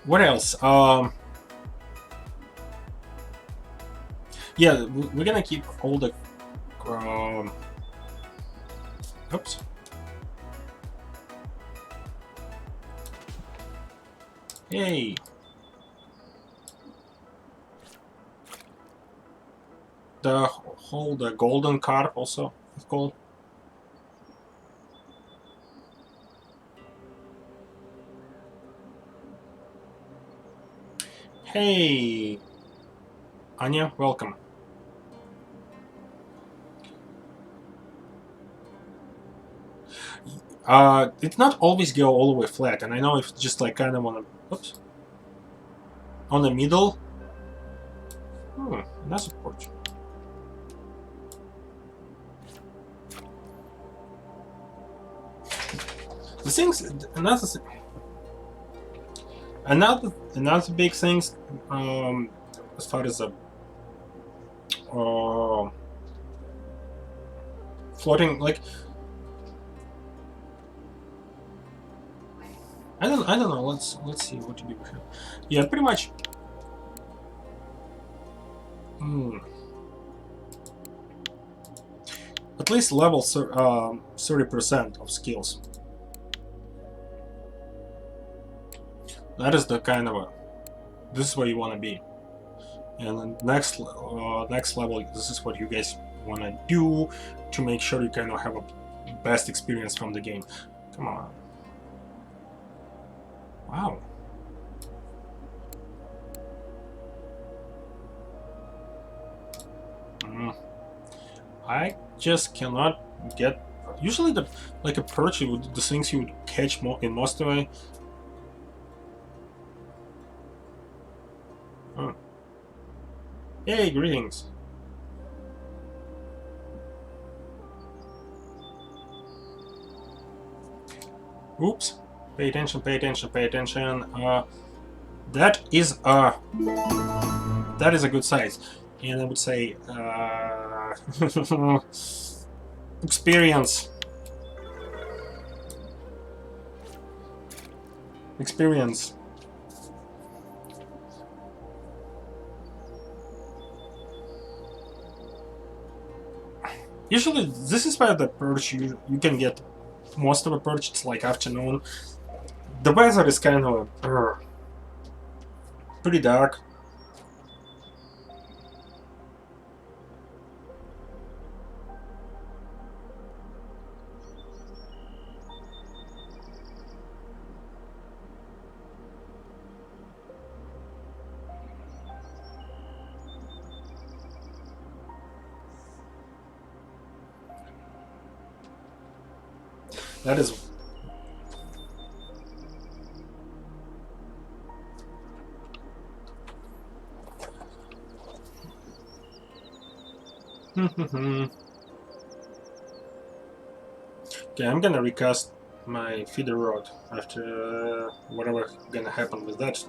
What else? Yeah, we're gonna keep all the... oops. Yay! The golden carp also is called. Hey, Anya, welcome. It's not always go all the way flat, and I know if just like kind of on the middle. That's a porch. The things, another big things, as far as the floating, like I don't know. Let's see what to do here. Yeah, pretty much. At least level 30% of skills. That is the kind of this is where you want to be. And then next level, this is what you guys want to do to make sure you kind of have a best experience from the game. Come on. Wow. I just cannot get. Usually, like a perch, the things you would catch in most of it. Hey, greetings. Oops. Pay attention. That is a good size, and I would say experience. Usually, this is where the perch you can get most of the perch. It's like afternoon. The weather is kind of pretty dark. That is. Okay, I'm gonna recast my feeder rod after whatever gonna happen with that.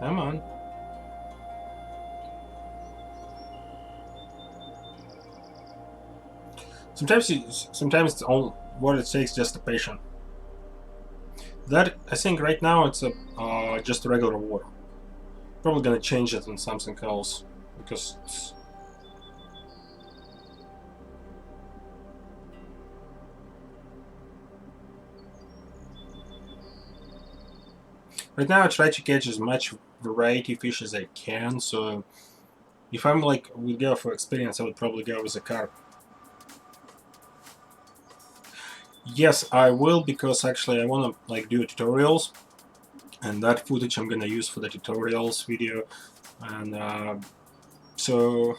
Come on. Sometimes it's all what it takes, just a patient. That I think right now it's a just regular water. Probably gonna change it in something else because right now I try to catch as much variety fish as I can. So if I'm like would go for experience, I would probably go with a carp. Yes, I will, because actually I wanna like do tutorials, and that footage I'm gonna use for the tutorials video, and so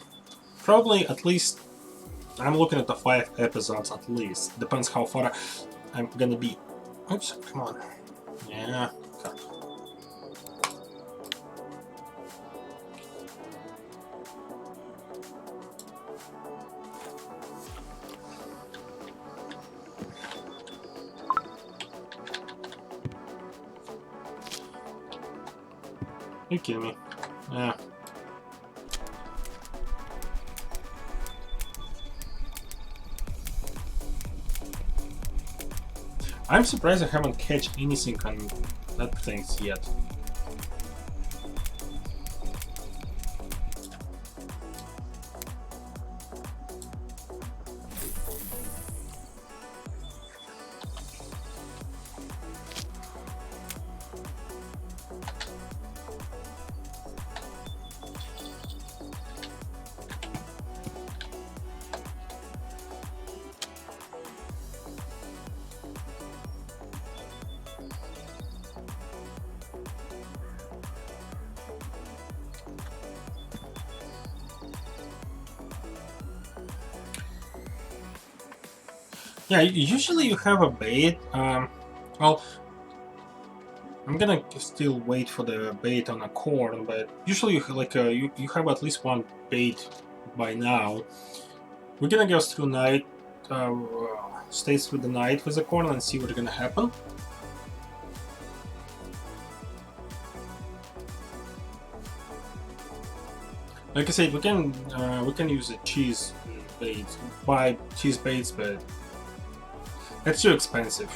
probably at least I'm looking at the 5 episodes at least. Depends how far I'm gonna be. Oops, come on. Yeah. You kidding me? Yeah. I'm surprised I haven't catch anything on that things yet. Yeah, usually you have a bait. Well, I'm gonna still wait for the bait on a corn, but usually you have, like you have at least one bait by now. We're gonna go through night, stay through the night with the corn and see what's gonna happen. Like I said, we can use a cheese bait, buy cheese baits, but it's too expensive.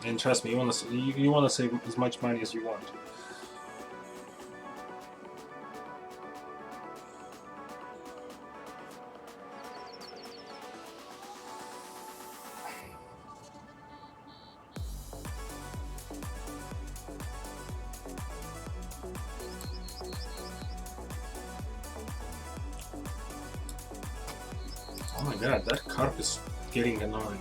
And trust me, you wanna save as much money as you want. Oh my god, that carp is getting annoying.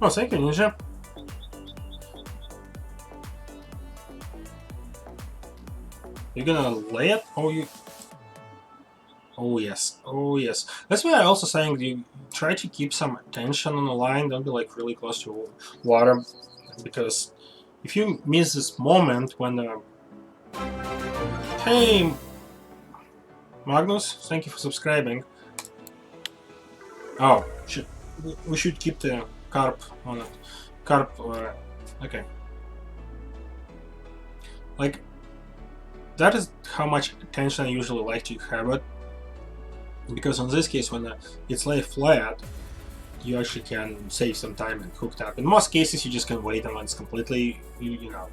Oh, thank you, Ninja. You're gonna lay it? Oh, you... Oh, yes. Oh, yes. That's why I also saying you try to keep some tension on the line. Don't be, like, really close to water. Because if you miss this moment when... Hey! Magnus, thank you for subscribing. Oh, we should keep the carp on it. Carp... okay. Like... That is how much attention I usually like to have it, because in this case, when it's laid flat, you actually can save some time and hook it up. In most cases, you just can wait until it's completely, you know,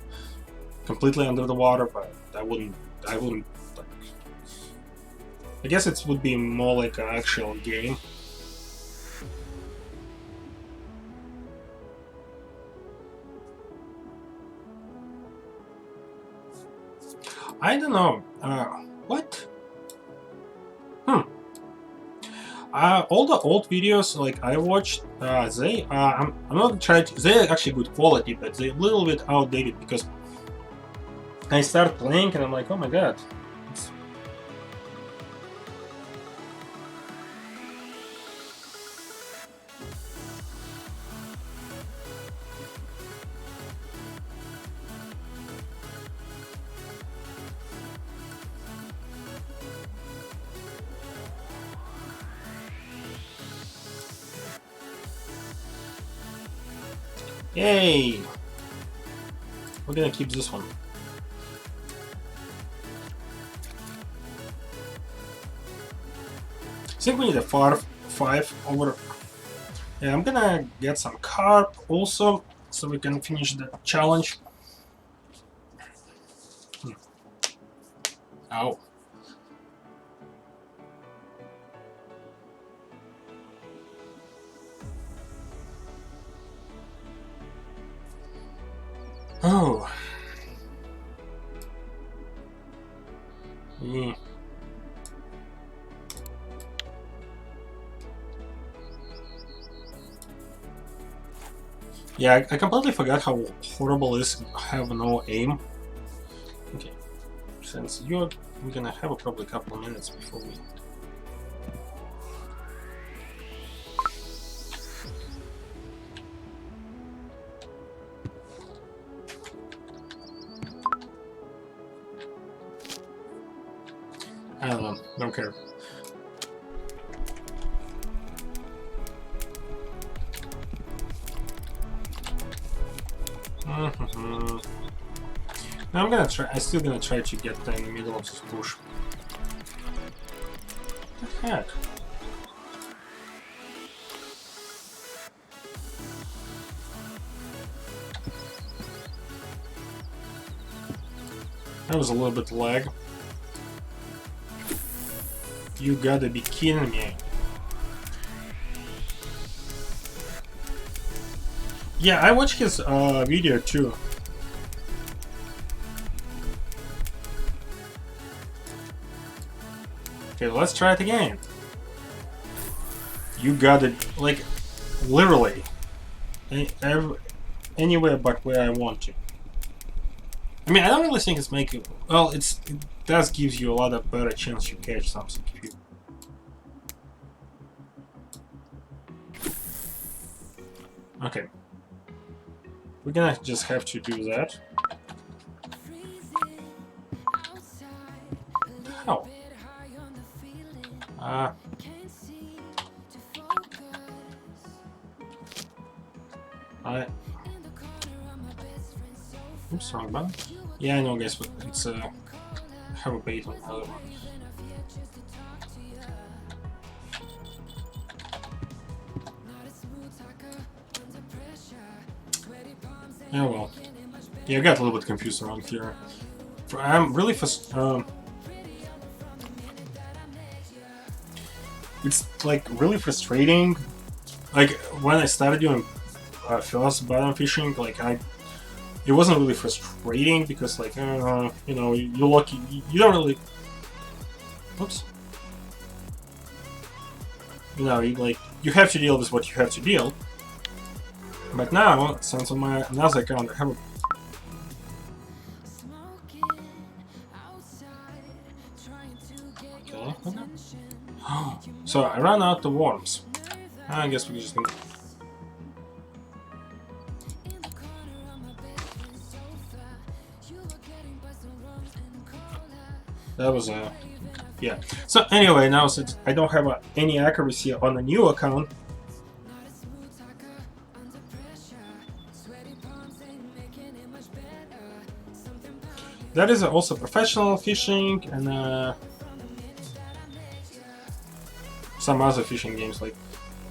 completely under the water. But I wouldn't. Like, I guess it would be more like an actual game. I don't know. What? All the old videos like I watched, I'm not trying to. They're actually good quality, but they're a little bit outdated because I start playing and I'm like, oh my god. It's... Yay! We're gonna keep this one. I think we need a 5 over. Yeah, I'm gonna get some carp also, so we can finish the challenge. Ow. Oh. Yeah. Yeah, I completely forgot how horrible it is to have no aim. Okay, since we're gonna have probably a couple of minutes before we... I don't know, don't care. I'm gonna try. I'm still gonna try to get in the middle of this push. What the heck? That was a little bit lag. You gotta be kidding me. Yeah, I watched his video too. Okay, let's try it again. You got it, like, literally anywhere but where I want to. I mean, I don't really think it's making... Well, it does give you a lot of better chance to catch something. If you... Okay. We're gonna just have to do that. How? Oops, wrong button. Yeah, I know, guys, but it's have a bait on the other one. Oh well. Yeah, I got a little bit confused around here. I'm really it's like really frustrating. Like when I started doing first bottom fishing, like it wasn't really frustrating because like you know, you're lucky. You don't really. Oops. You know, you have to deal with what you have to deal. But now, since on my another account I have a... Okay, okay. So I ran out of worms. I guess we just gonna... That was a... yeah. So anyway, now since I don't have any accuracy on the new account, that is also professional fishing and some other fishing games. Like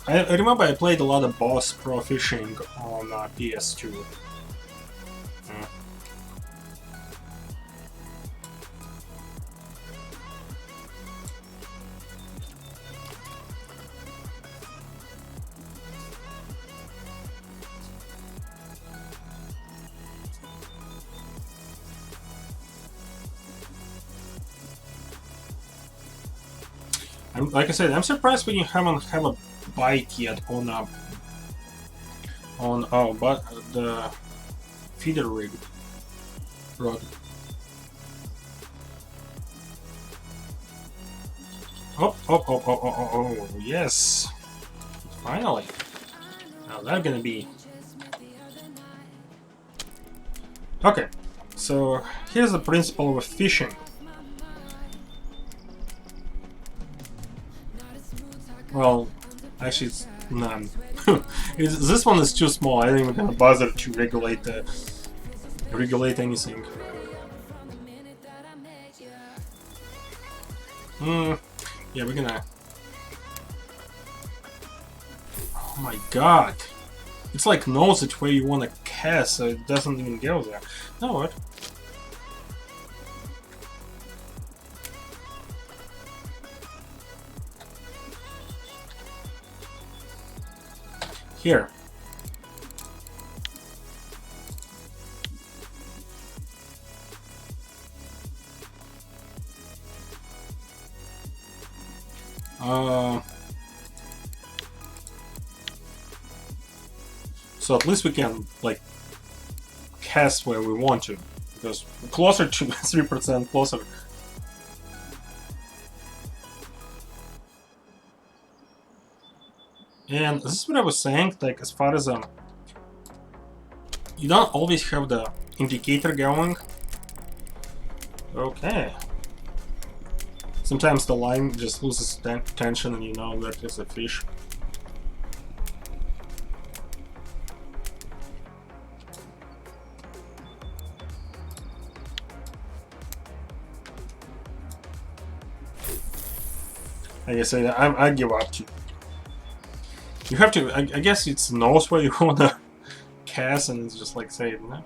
I remember I played a lot of Boss Pro Fishing on PS2. Like I said, I'm surprised when you haven't have a bite yet on but the feeder rig rod. Oh, yes. Finally. Now that's gonna be... Okay, so here's the principle of fishing. Well, actually it's none. This one is too small, I didn't even gonna bother to regulate anything. Yeah, we're gonna... Oh my god! It's like knows it where you want to cast, so it doesn't even go there. Know what? Here. So at least we can, like, cast where we want to. Because closer to 3% closer. And this is what I was saying, like, as far as you don't always have the indicator going. Okay. Sometimes the line just loses tension and you know that there's a fish. Like I say, I give up to. You have to, I guess it knows where you want to cast and it's just like say, no.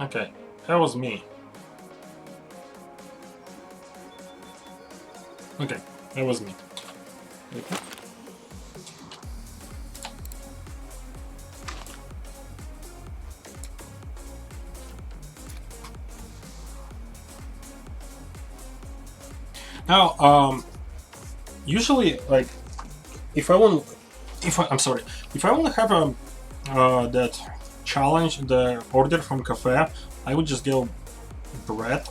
Okay, that was me. Okay, that was me. Okay. Now, usually, like, if I want to have that challenge, the order from cafe, I would just go bread.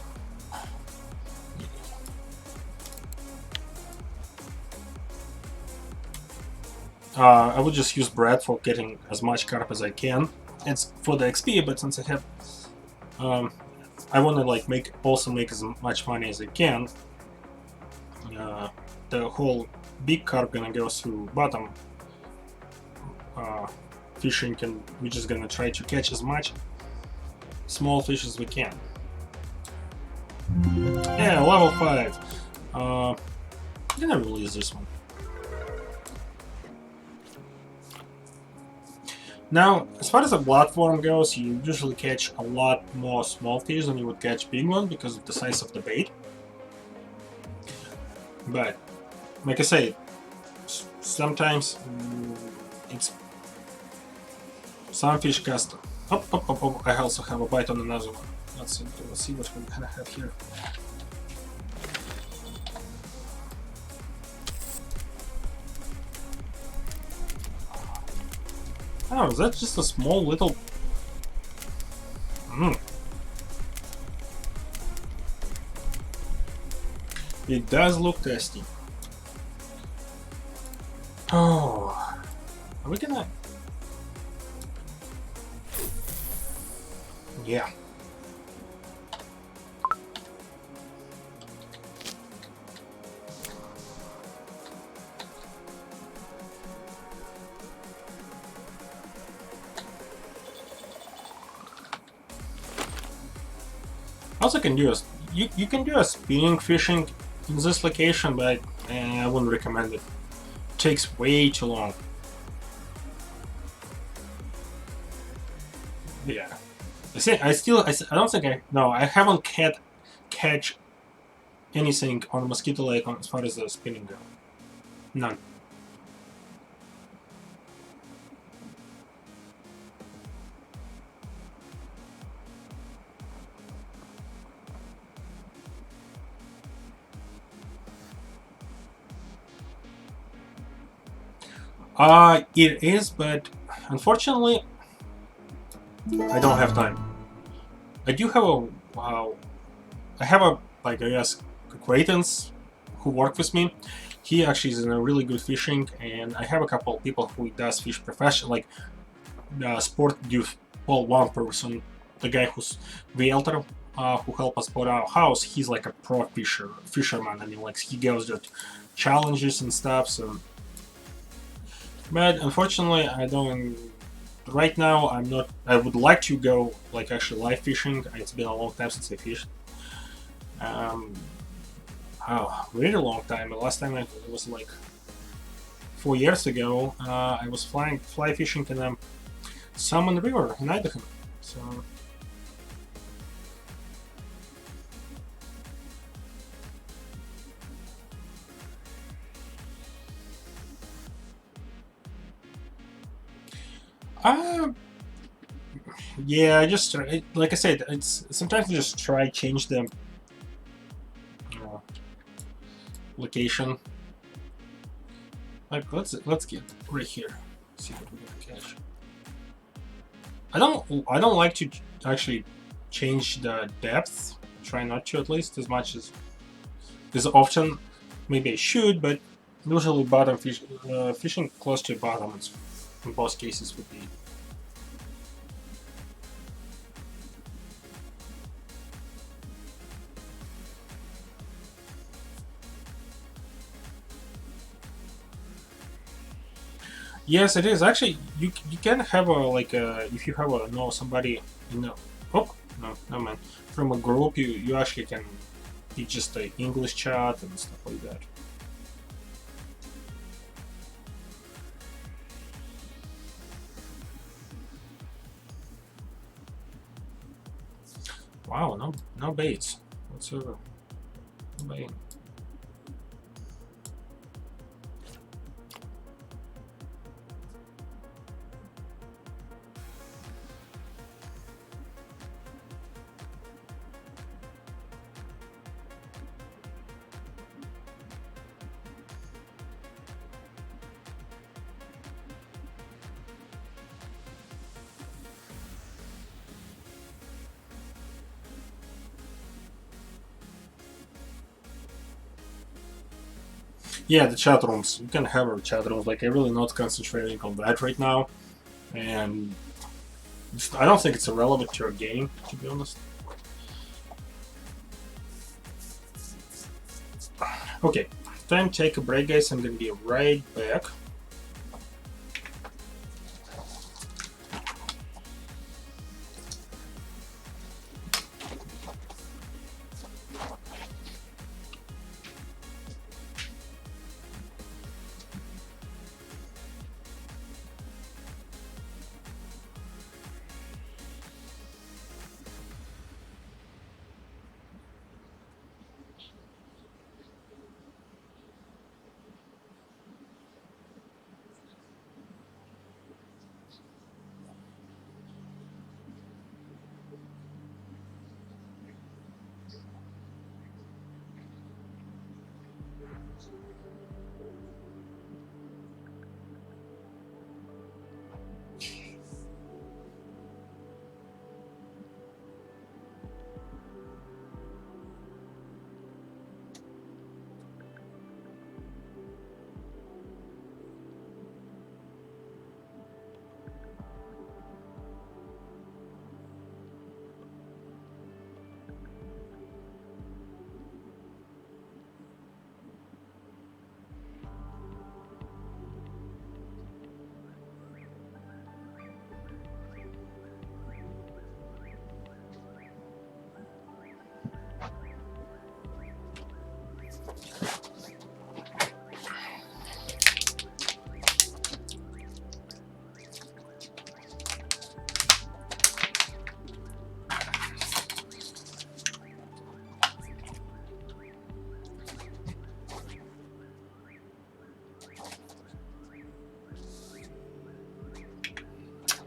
I would just use bread for getting as much carp as I can. It's for the XP, but since I have, I want to like make as much money as I can. The whole big carp gonna go through bottom fishing, and we're just gonna try to catch as much small fish as we can. Yeah, level 5. I'm gonna release this one. Now, as far as the platform goes, you usually catch a lot more small fish than you would catch big one because of the size of the bait. But, like I say, sometimes it's... Some fish cast... Oh, I also have a bite on another one. Let's see what we're gonna have here. Oh, is that just a small little... It does look tasty. Oh, are we gonna... Yeah. Also can do you can do a spinning fishing in this location, but I wouldn't recommend it. It takes way too long. Yeah. I don't think I haven't catch anything on Mosquito Lake as far as the spinning go. None. It is, but unfortunately, I don't have time. I do have a, I have a, like, I guess, acquaintance who work with me. He actually is in a really good fishing, and I have a couple of people who does fish profession, like sport do. Well, one person, the guy who's the elder, who help us put our house, he's like a pro fisherman. I mean, like he goes to challenges and stuff. So, but unfortunately, I don't. Right now, I'm not. I would like to go like actually live fishing. It's been a long time since I fished. Um, oh, really long time. The last time it was like 4 years ago. I was fly fishing in a Salmon River in Idaho. So, uh, yeah, I just like I said, it's sometimes you just try change the uh, location. Like let's get right here. See what we're gonna catch. I don't like to actually change the depth. Try not to, at least as much as often. Maybe I should, but usually bottom fishing close to bottom. It's, in both cases would be. Yes, it is. Actually, you can have a like a if you have a know somebody you know. Oh no, no man. From a group, you actually can be just a English chat and stuff like that. Wow, no baits whatsoever. No bait. Yeah, the chat rooms. You can have our chat rooms. Like, I'm really not concentrating on that right now, and I don't think it's relevant to your game, to be honest. Okay, time to take a break, guys. I'm gonna be right back.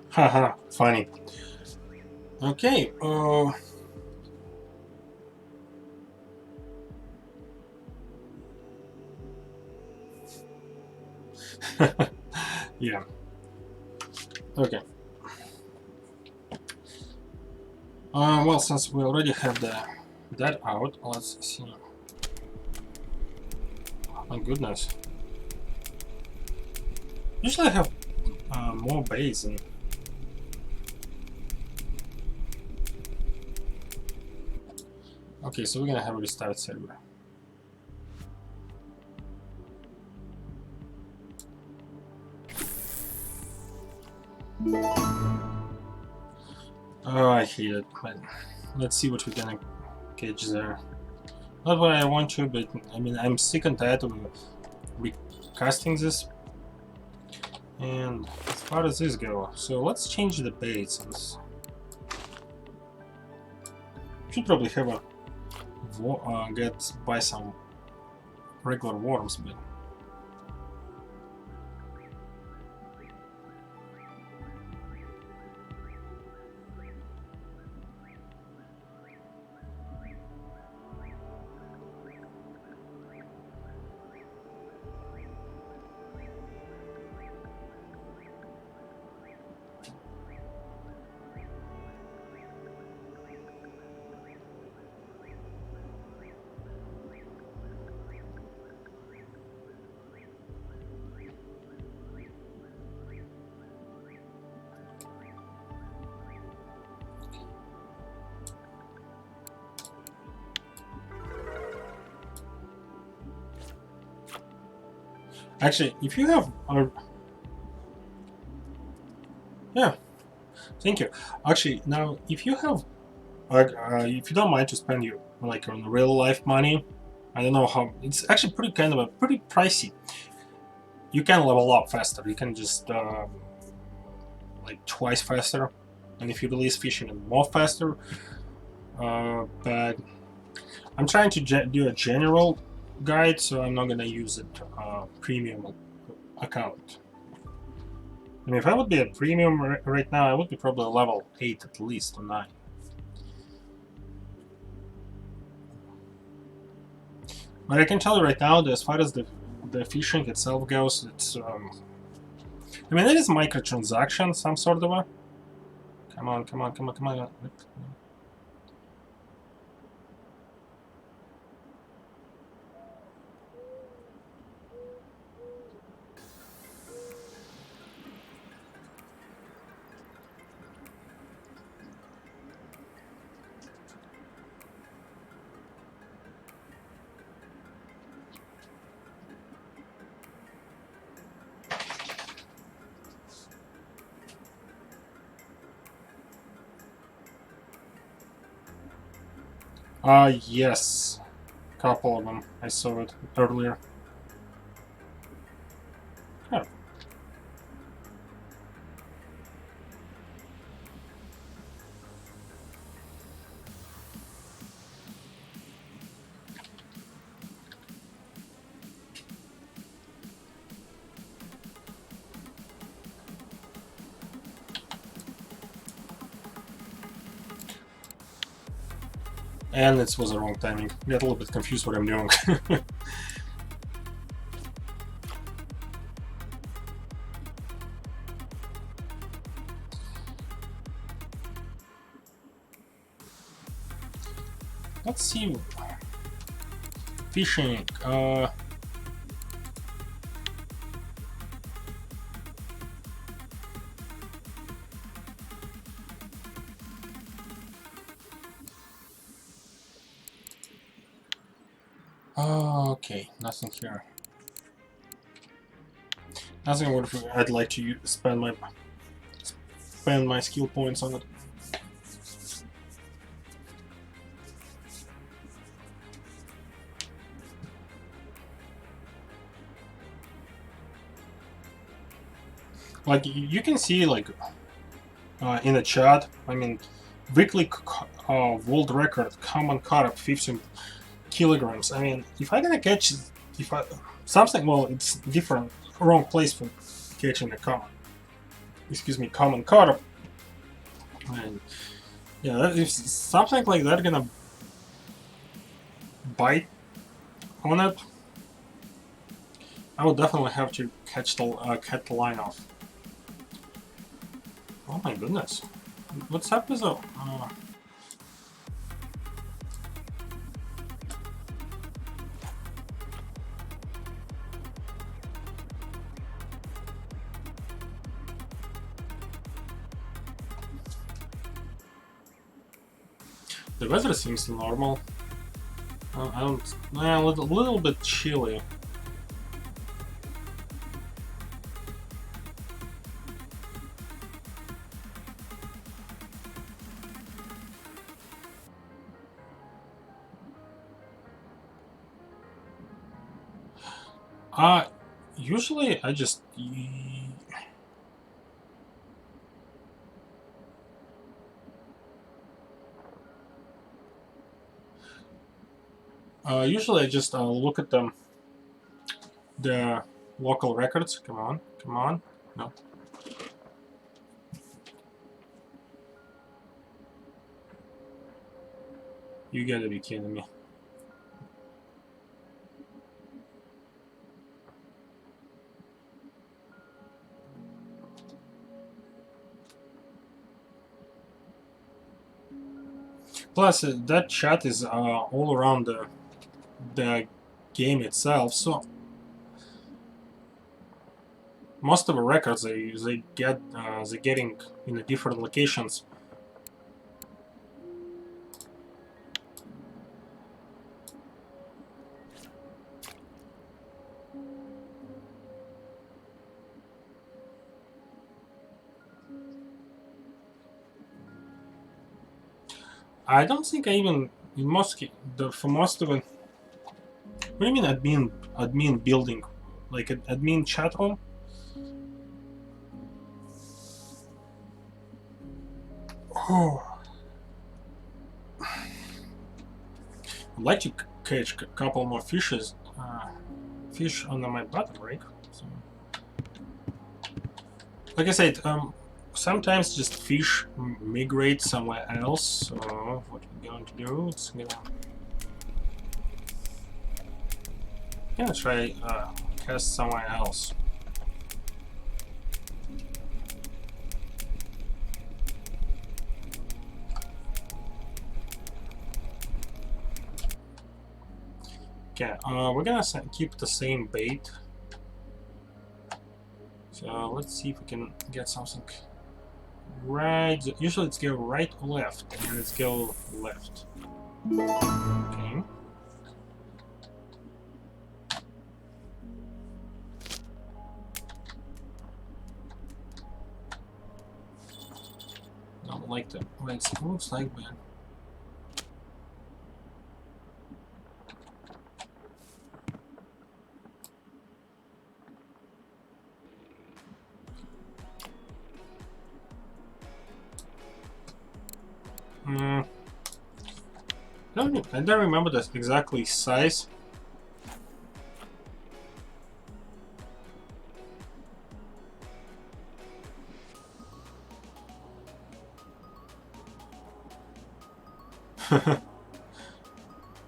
Haha, funny. Okay, Yeah. Okay. Well, since we already have that out, let's see. Oh, my goodness. Usually I have more bays and... Okay, so we're gonna have a restart server. Oh, I hate it, but let's see what we're gonna catch there. Not what I want to, but I mean, I'm sick and tired of recasting this. And as far as this go, so let's change the baits. Should probably have a buy some regular worms, but actually, if you have yeah, thank you. Actually, now if you have if you don't mind to spend your like on real life money, I don't know how it's actually pretty pricey. You can level up faster. You can just like twice faster, and if you release fish even more faster. But I'm trying to do a general guide, so I'm not gonna use it premium account. I mean, if I would be a premium right now, I would be probably level 8 at least, or 9. But I can tell you right now that as far as the fishing itself goes, it's I mean, it is microtransaction, some sort of a... Come on, come on, come on, come on. Yes. Couple of them. I saw it earlier. Huh. And it was the wrong timing. I got a little bit confused what I'm doing. Let's see. Fishing. Okay, nothing here. Nothing what I'd like to spend my skill points on it. Like you can see, like in the chat, I mean, weekly world record common carp 15 kilograms. I mean, if I'm gonna catch something, well, it's different, wrong place for catching a common carp. And yeah, if something like that gonna bite on it, I would definitely have to cut the line off. Oh my goodness. What's up with the... the weather seems normal. I don't... a little bit chilly. Usually I just... usually I just look at the local records. Come on, come on. No. You gotta be kidding me. Plus, that chat is all around the game itself, so most of the records they're getting in the different locations. I don't think I even in most for most of it. What do you mean admin building, like an admin chat room? Oh, I'd like to catch a couple more fishes. Fish on my bottom rig. So, like I said, sometimes just fish migrate somewhere else. So what we're going to do? It's gonna try cast somewhere else. Okay, we're gonna keep the same bait. So let's see if we can get something right. Usually it's go right or left, and let's go left. Okay. Don't like the way it looks like, man. I don't remember the exactly size.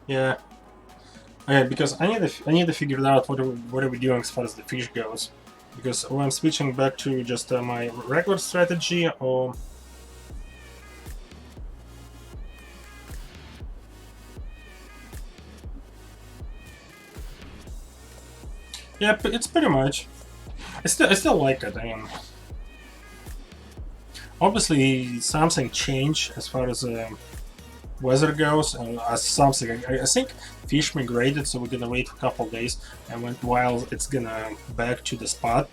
Yeah. Okay, because I need to figure out what are we doing as far as the fish goes. Because I'm switching back to just my regular strategy, or yeah, it's pretty much. I still like it. I mean, obviously something changed as far as weather goes. As something, I think fish migrated, so we're gonna wait for a couple of days, and while it's gonna back to the spot,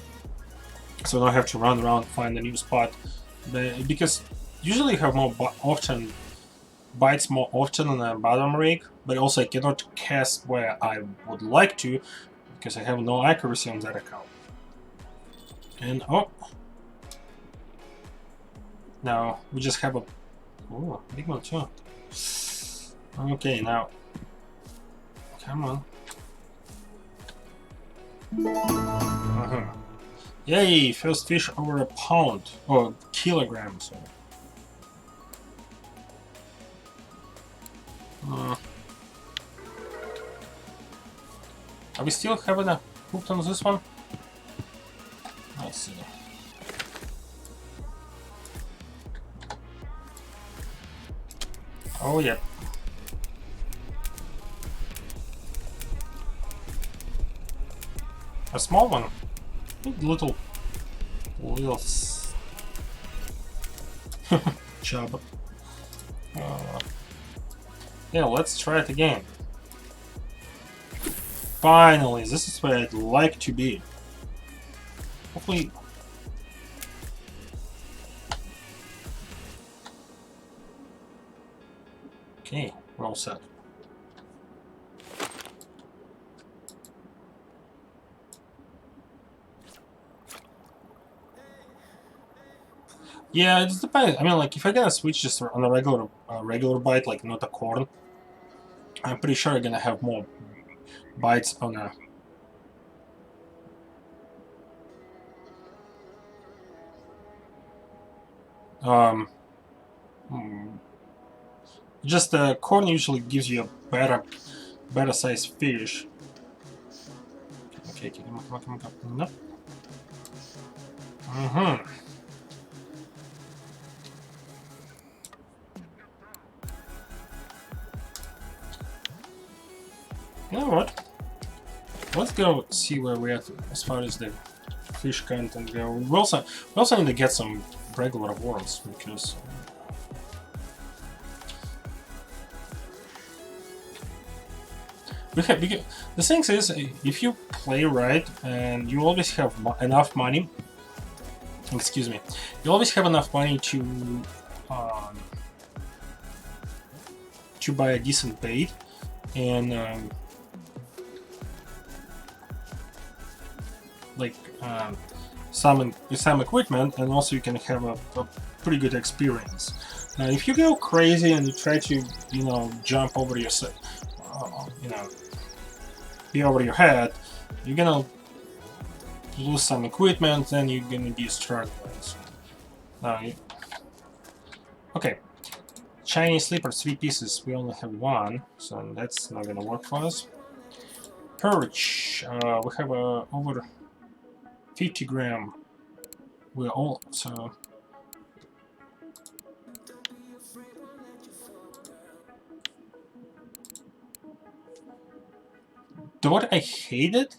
so I don't have to run around and find a new spot. Because usually you have more often bites more often on the bottom rig, but also I cannot cast where I would like to because I have no accuracy on that account. And oh, now we just have a big one too. Okay, now come on. Yay! First fish over a pound or kilogram. So. Are we still having a hooked on this one? Let's see. Oh yeah. A small one. Little job. Yeah, let's try it again. Finally, this is where I'd like to be. Hopefully. Okay, we're all set. Yeah, it depends. I mean, like, if I gotta switch just on a regular bite, like not a corn, I'm pretty sure I'm gonna have more bites on a. Um, just corn usually gives you a better sized fish. Okay, come on. No. Mm-hmm. You know what? Let's go see where we're at as far as the fish content go. We also need to get some regular worms because the thing is, if you play right and you always have enough money, excuse me, you always have enough money to buy a decent bait and some equipment, and also you can have a pretty good experience. Now, if you go crazy and you try to, jump over your, be over your head, you're gonna lose some equipment, and you're gonna be struggling. So, okay, Chinese slippers, 3 pieces. We only have 1, so that's not gonna work for us. Perch, we have over 50 gram. We're all so. What I hated,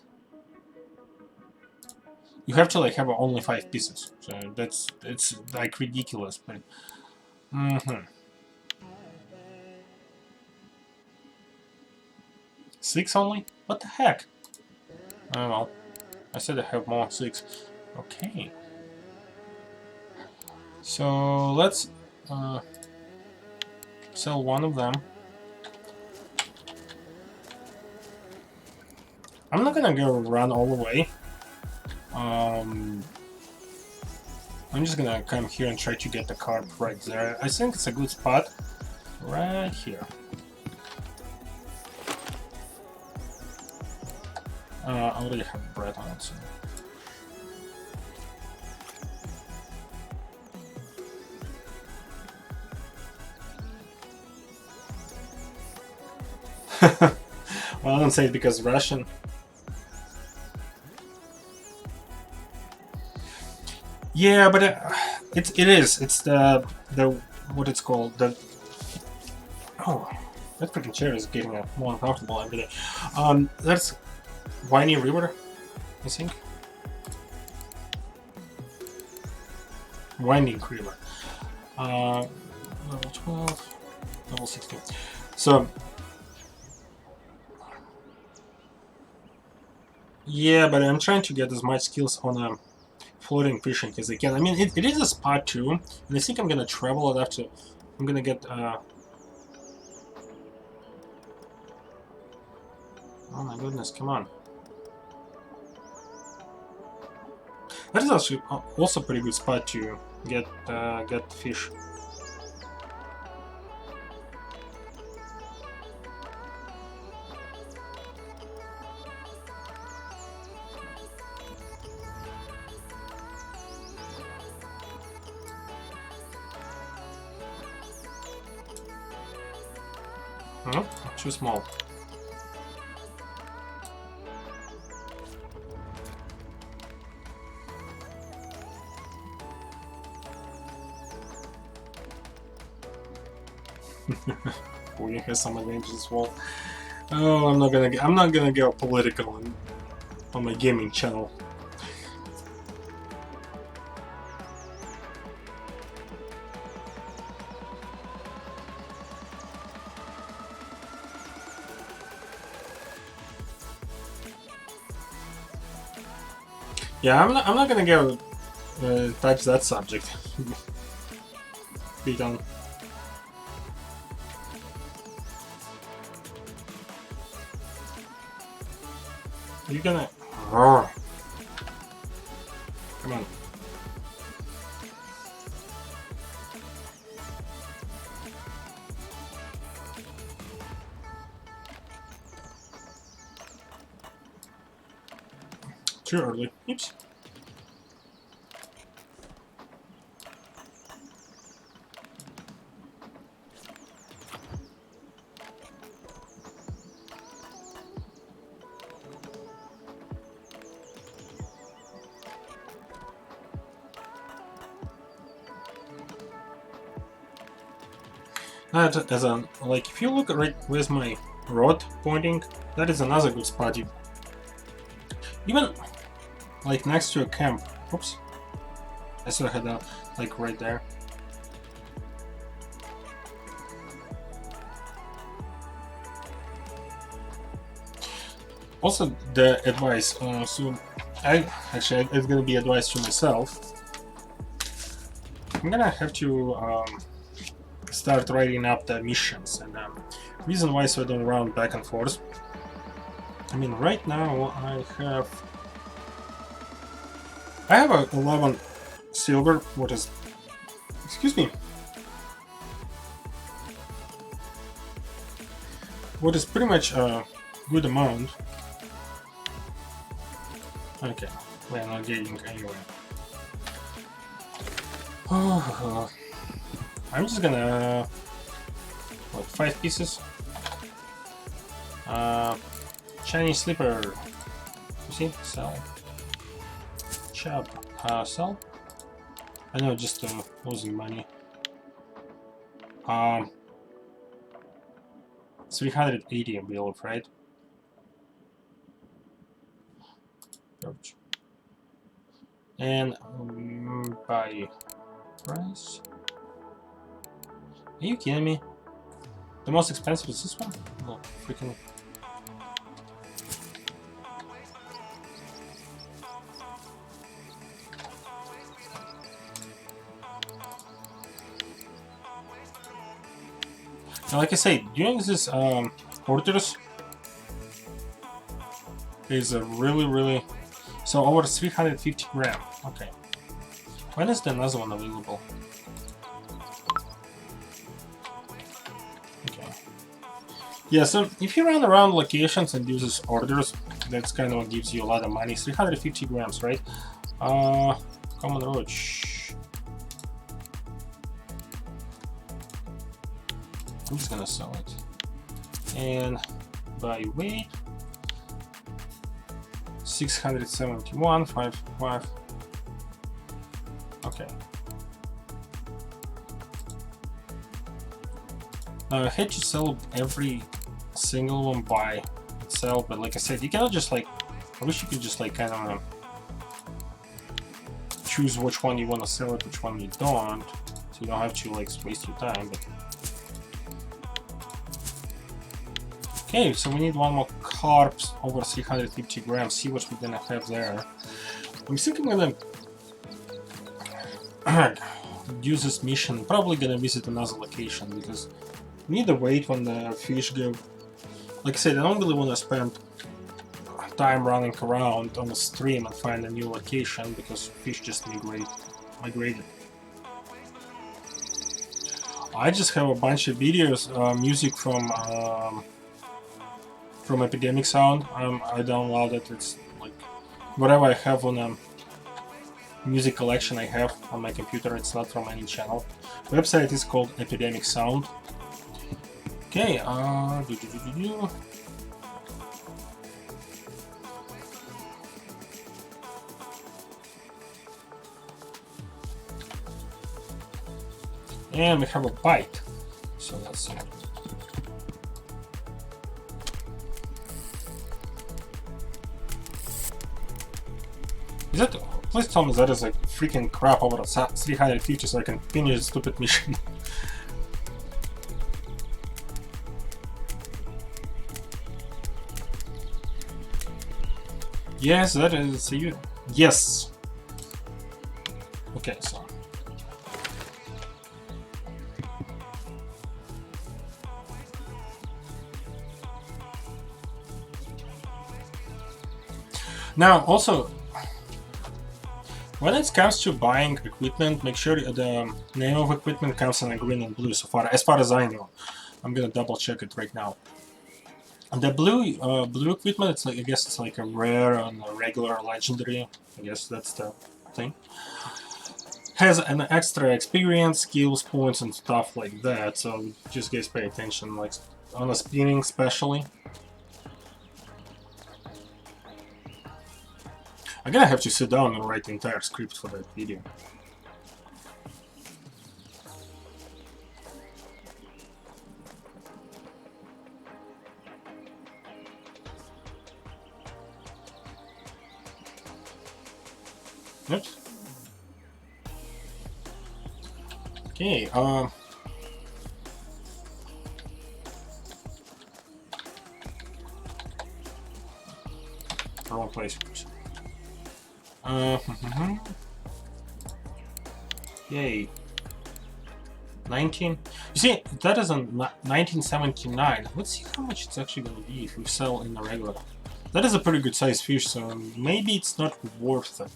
you have to have only 5 pieces. So it's like ridiculous, but. 6 only? What the heck? Oh well. I said I have more 6. Okay. So let's sell one of them. I'm not gonna go run all the way. I'm just gonna come here and try to get the carp right there. I think it's a good spot. Right here. I already have bread on it, so. Well, I don't say it because Russian. Yeah, but it is. It's the what it's called oh, that freaking chair is getting more uncomfortable every day. That's Whiny River, I think. Winding River. Level 12, level 16. So. Yeah, but I'm trying to get as much skills on floating fishing as I can. I mean, it is a spot too, and I think I'm gonna travel it after. I'm gonna get. Oh my goodness! Come on. That is actually also a pretty good spot to get fish. No, too small. Pudding has some advantages as well. Oh, I'm not gonna go political on my gaming channel. Yeah, I'm not gonna go touch that subject. Be done. You're gonna. Roar. Come on. Too early. Oops. As a like, if you look right where's my rod pointing, that is another good spot. Even like next to a camp. Oops. I still had that like right there. Also, the advice. So, it's gonna be advice to myself. I'm gonna have to start writing up the missions, and reason why, so I don't run back and forth. I mean, right now I have a 11 silver, what is, excuse me, what is pretty much a good amount. Okay, we're not getting anywhere. Oh, I'm just gonna, what, 5 pieces? Chinese slipper. You see? Sell. Chop. Sell. I know, just losing money. 380 I believe, right? And by price. Are you kidding me? The most expensive is this one? No, freaking. Now, like I say, doing this orders is a really so over 350 gram. Okay. When is the another one available? Okay. Yeah, so if you run around locations and uses orders, that's kind of what gives you a lot of money. 350 grams, right? Common roach. I'm just gonna sell it. And by weight, 671, 5. Okay. I had to sell every single one by itself, but like I said, you cannot just like, I wish you could just like kind of choose which one you want to sell it, which one you don't, so you don't have to like waste your time. But okay, so we need one more carbs over 350 grams. See what we're gonna have there. I'm thinking I'm gonna use this mission. Probably gonna visit another location because we need to wait when the fish go. Like I said, I don't really want to spend time running around on the stream and find a new location because fish just migrated. I just have a bunch of videos, music from Epidemic Sound. I downloaded it. It's like whatever I have on a music collection I have on my computer. It's not from any channel. Website is called Epidemic Sound. Okay. And we have a bite. So let's see. Is that? Please tell me that is like freaking crap over 350 so I can finish the stupid mission. Yes, that is you. Yes. Okay, so. Now, also, when it comes to buying equipment, make sure the name of equipment comes in green and blue. So far, as I know, I'm gonna double check it right now. And the blue equipment, it's like, I guess it's like a rare and a regular legendary. I guess that's the thing. Has an extra experience, skills, points, and stuff like that. So just guys pay attention, like on a spinning, especially. I'm gonna have to sit down and write the entire script for that video. Yep. Okay, wrong place. Yay. 19. You see, that is in 1979. Let's see how much it's actually gonna be if we sell in the regular. That is a pretty good sized fish, so maybe it's not worth it.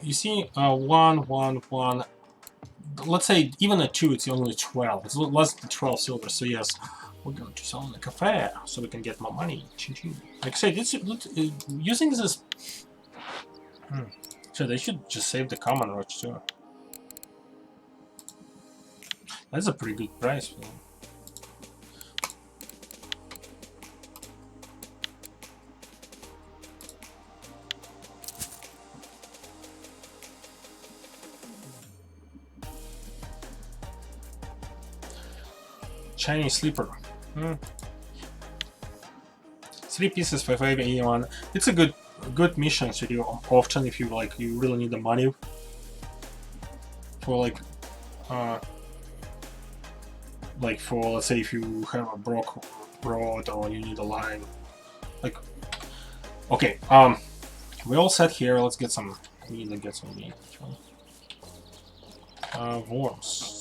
You see, 1, 1, 1. Let's say even a 2, it's only 12. It's less than 12 silver, so yes, we're going to sell in a cafe so we can get more money. Like I said, using this. So they should just save the common roach too. That's a pretty good price for them. Chinese sleeper. 3 pieces for 581. It's a good mission to do often if you you really need the money for for, let's say, if you have a broke road or you need a line. Okay, we all set here. Let's get some. We need to get some meat. Worms.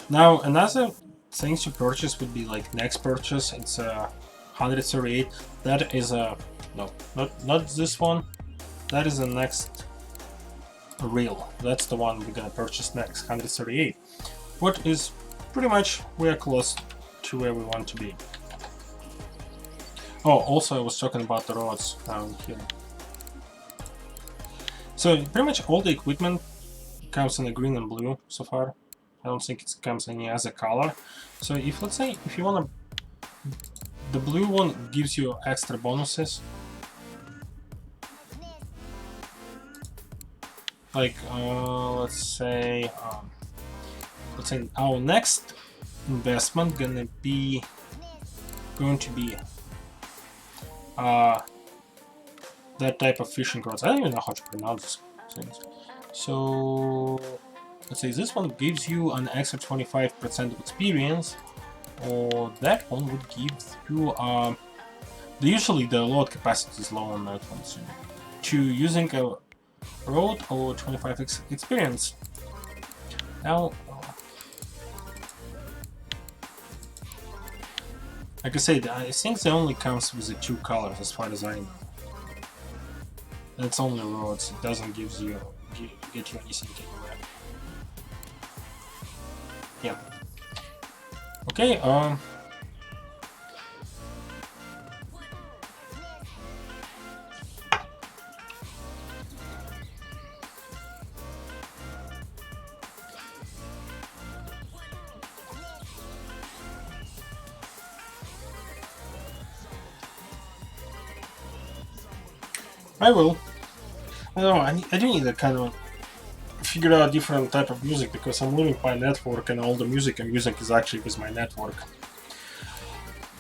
Now another thing to purchase would be like next purchase. It's 138. That is a no, not this one. That is the next reel. That's the one we're gonna purchase next. 138. What is pretty much we're close to where we want to be. Oh, also I was talking about the roads down here. So pretty much all the equipment comes in the green and blue so far. I don't think it comes any other color. So if, let's say, if you wanna, the blue one gives you extra bonuses. Like let's say our next investment going to be that type of fishing rods. I don't even know how to pronounce things. So let's say this one gives you an extra 25% of experience, or that one would give you usually the load capacity is low on that one, so to using a road or 25 experience. Now, like I said, I think they only comes with the 2 colors as far as I know. It's only roads. It doesn't get you anything anywhere. Yeah. Okay. I will. I don't know, I do need to kind of figure out different type of music because I'm living by network and all the music I'm using is actually with my network.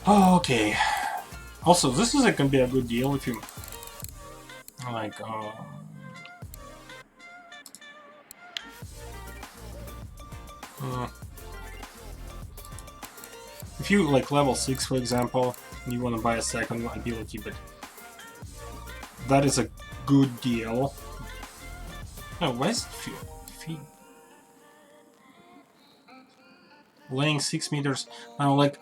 Okay. Also, this is can be a good deal if you like. If you like level 6, for example, and you want to buy a second ability, but that is a good deal. Oh, why is it laying 6 meters? Now, like,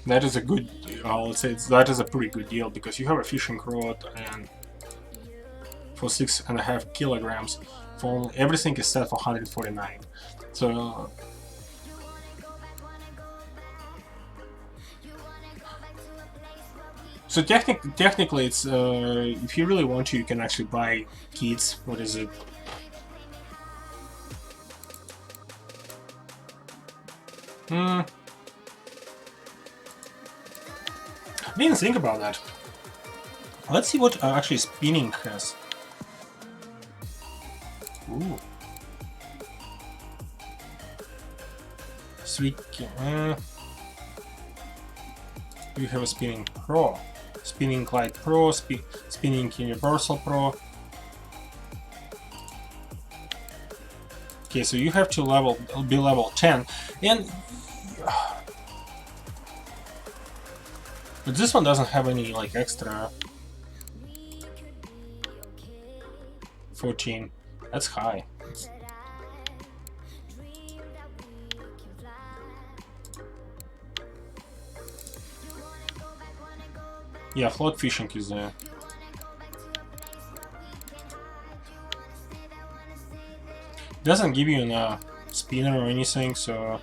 that is a good. Let's say that is a pretty good deal because you have a fishing rod and for 6.5 kilograms, for everything is set for 149. So. So technically, it's if you really want to, you can actually buy kits. What is it? I didn't think about that. Let's see what actually spinning has. Ooh. Sweet. You have a spinning pro, spinning light pro, spinning universal pro. Okay, so you have to be level 10, and but this one doesn't have any like extra. 14. That's high. Yeah, float fishing is there. Doesn't give you a spinner or anything, so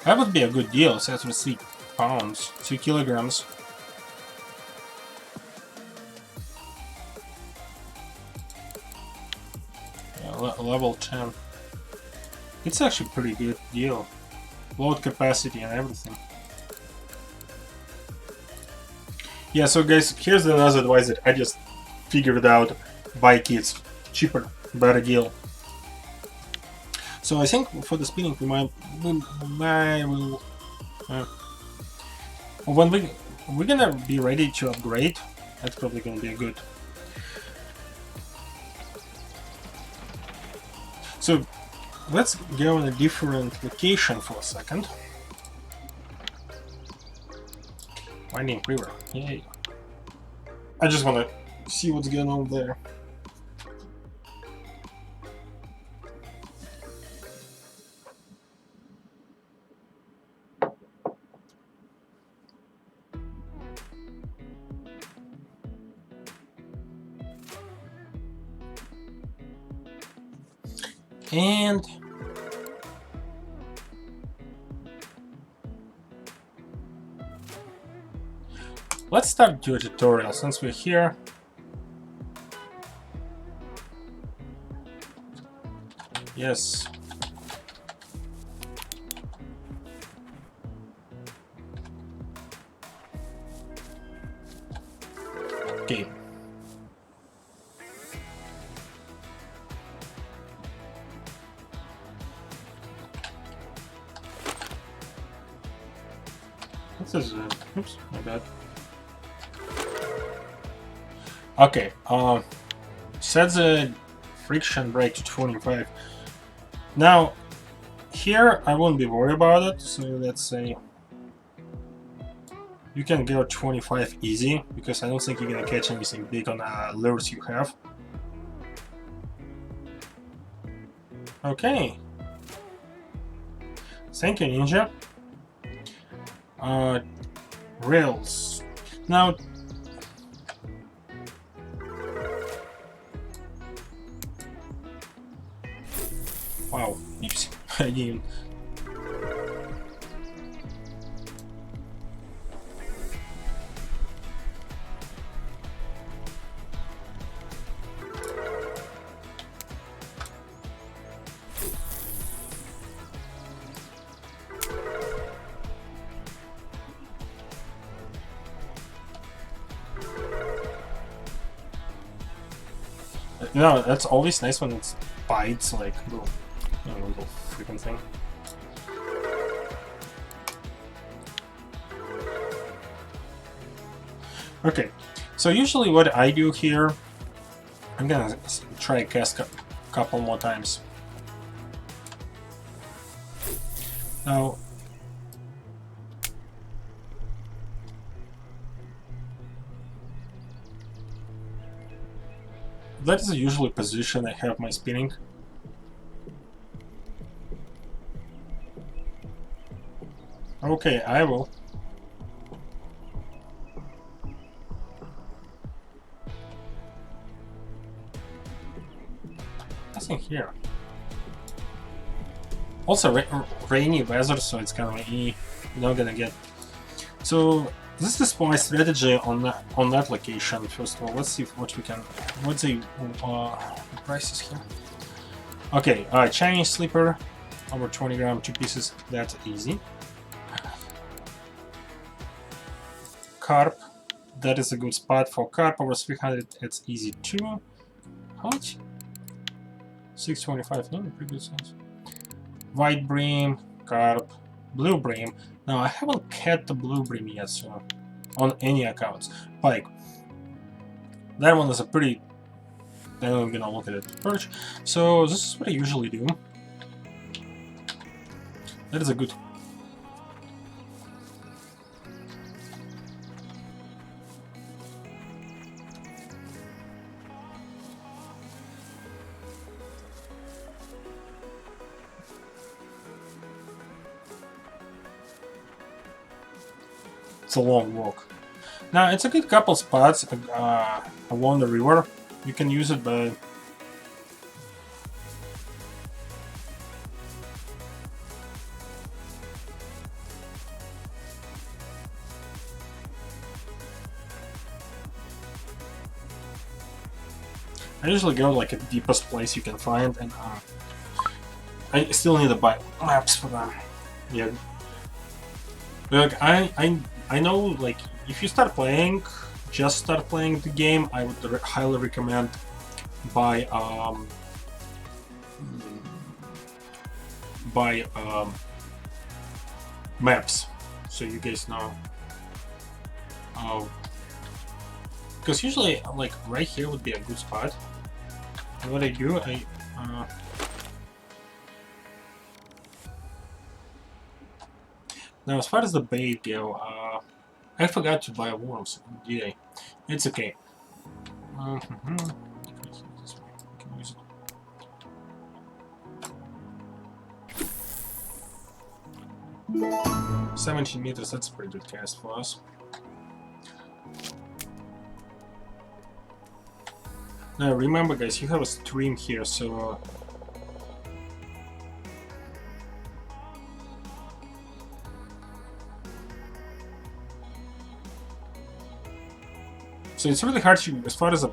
that would be a good deal. So that's for 3 pounds, 3 kilograms. Yeah, level 10. It's actually a pretty good deal. Load capacity and everything. Yeah, so guys, here's another advice that I just figured out. Buy kits. Cheaper, better deal. So I think for the spinning we might when we're gonna be ready to upgrade, that's probably gonna be a good. So let's go in a different location for a second. Winding River. Yay. I just wanna see what's going on there. And let's start your tutorial since we're here. Yes. Okay. This is oops, my bad. Okay, set the friction brake to 25. Now, here I won't be worried about it, so let's say you can go 25 easy, because I don't think you're gonna catch anything big on lures you have. Okay. Thank you, Ninja. Rails. Now, Wow, oops, I didn't even. You know, that's always nice when it bites like little freaking thing. Okay, so usually what I do here, I'm gonna try cast a couple more times. Now, that is usually position I have my spinning. Okay, I will. Nothing here. Also, rainy weather, so it's kind of you're not gonna get. So this is my strategy on that location. First of all, let's see what we can. What's the prices here? Okay, Chinese slipper, over 20 gram, 2 pieces. That's easy. Carp, that is a good spot for carp. Over 300, it's easy too. How much? 625. No, pretty good size. White bream, carp, blue bream. Now I haven't caught the blue bream yet, so on any accounts. Pike. That one is a pretty. Then I'm gonna look at it. Perch. So this is what I usually do. That is a good. It's a long walk. Now it's a good couple spots along the river. You can use it by. I usually go like the deepest place you can find, and I still need to buy maps for them. Yeah. Like I know, like, if you start playing, just start playing the game, I would highly recommend buy maps, so you guys know. Because usually, like, right here would be a good spot. And what I do, now, as far as the bait go, I forgot to buy worms, did I? It's okay. Can use it. 17 meters, that's a pretty good cast for us. Now, remember, guys, you have a stream here, so. So it's really hard to, as far as a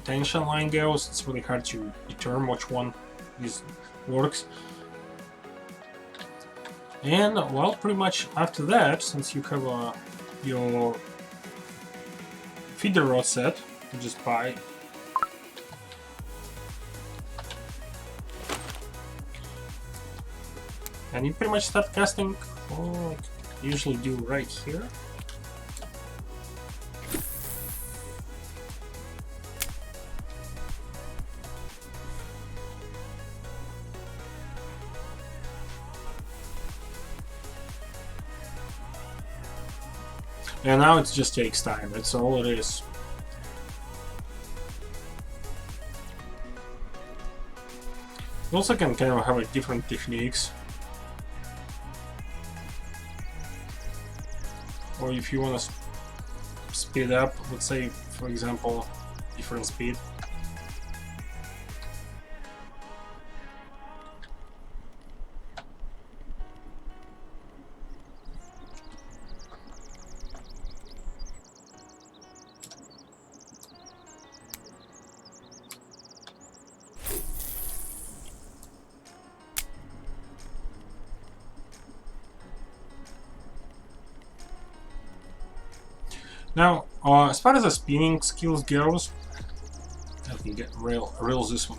tension line goes, it's really hard to determine which one works. And, well, pretty much after that, since you have your feeder rod set, you just buy. And you pretty much start casting, like you usually do right here. And now it just takes time, that's all it is. You also can kind of have different techniques. Or if you want to speed up, let's say, for example, different speed. Now, as far as the spinning skills goes, let me get real this one.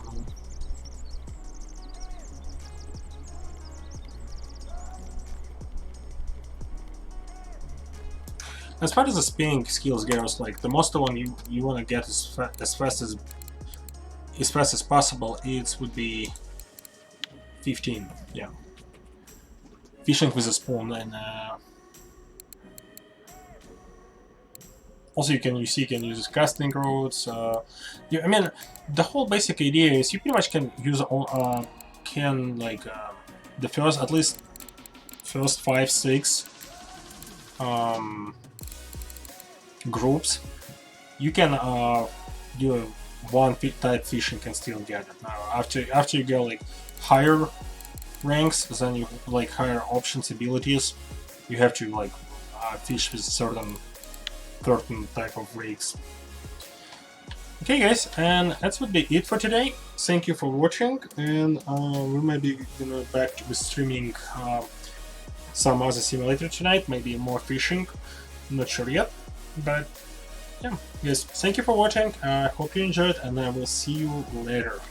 As far as the spinning skills goes, like the most one you want to get as fast as possible, it would be 15. Yeah, fishing with a spoon, and also you can use casting rods. I mean, the whole basic idea is you pretty much can use all the first at least first 5-6 groups. You can do one type fishing and still get it. Now after you go like higher ranks, then you like higher options abilities. You have to like fish with certain type of rigs. Okay, guys, and that would be it for today. Thank you for watching, and we might be back to streaming some other simulator tonight, maybe more fishing. I'm not sure yet, but yeah, guys, thank you for watching. I hope you enjoyed, and I will see you later.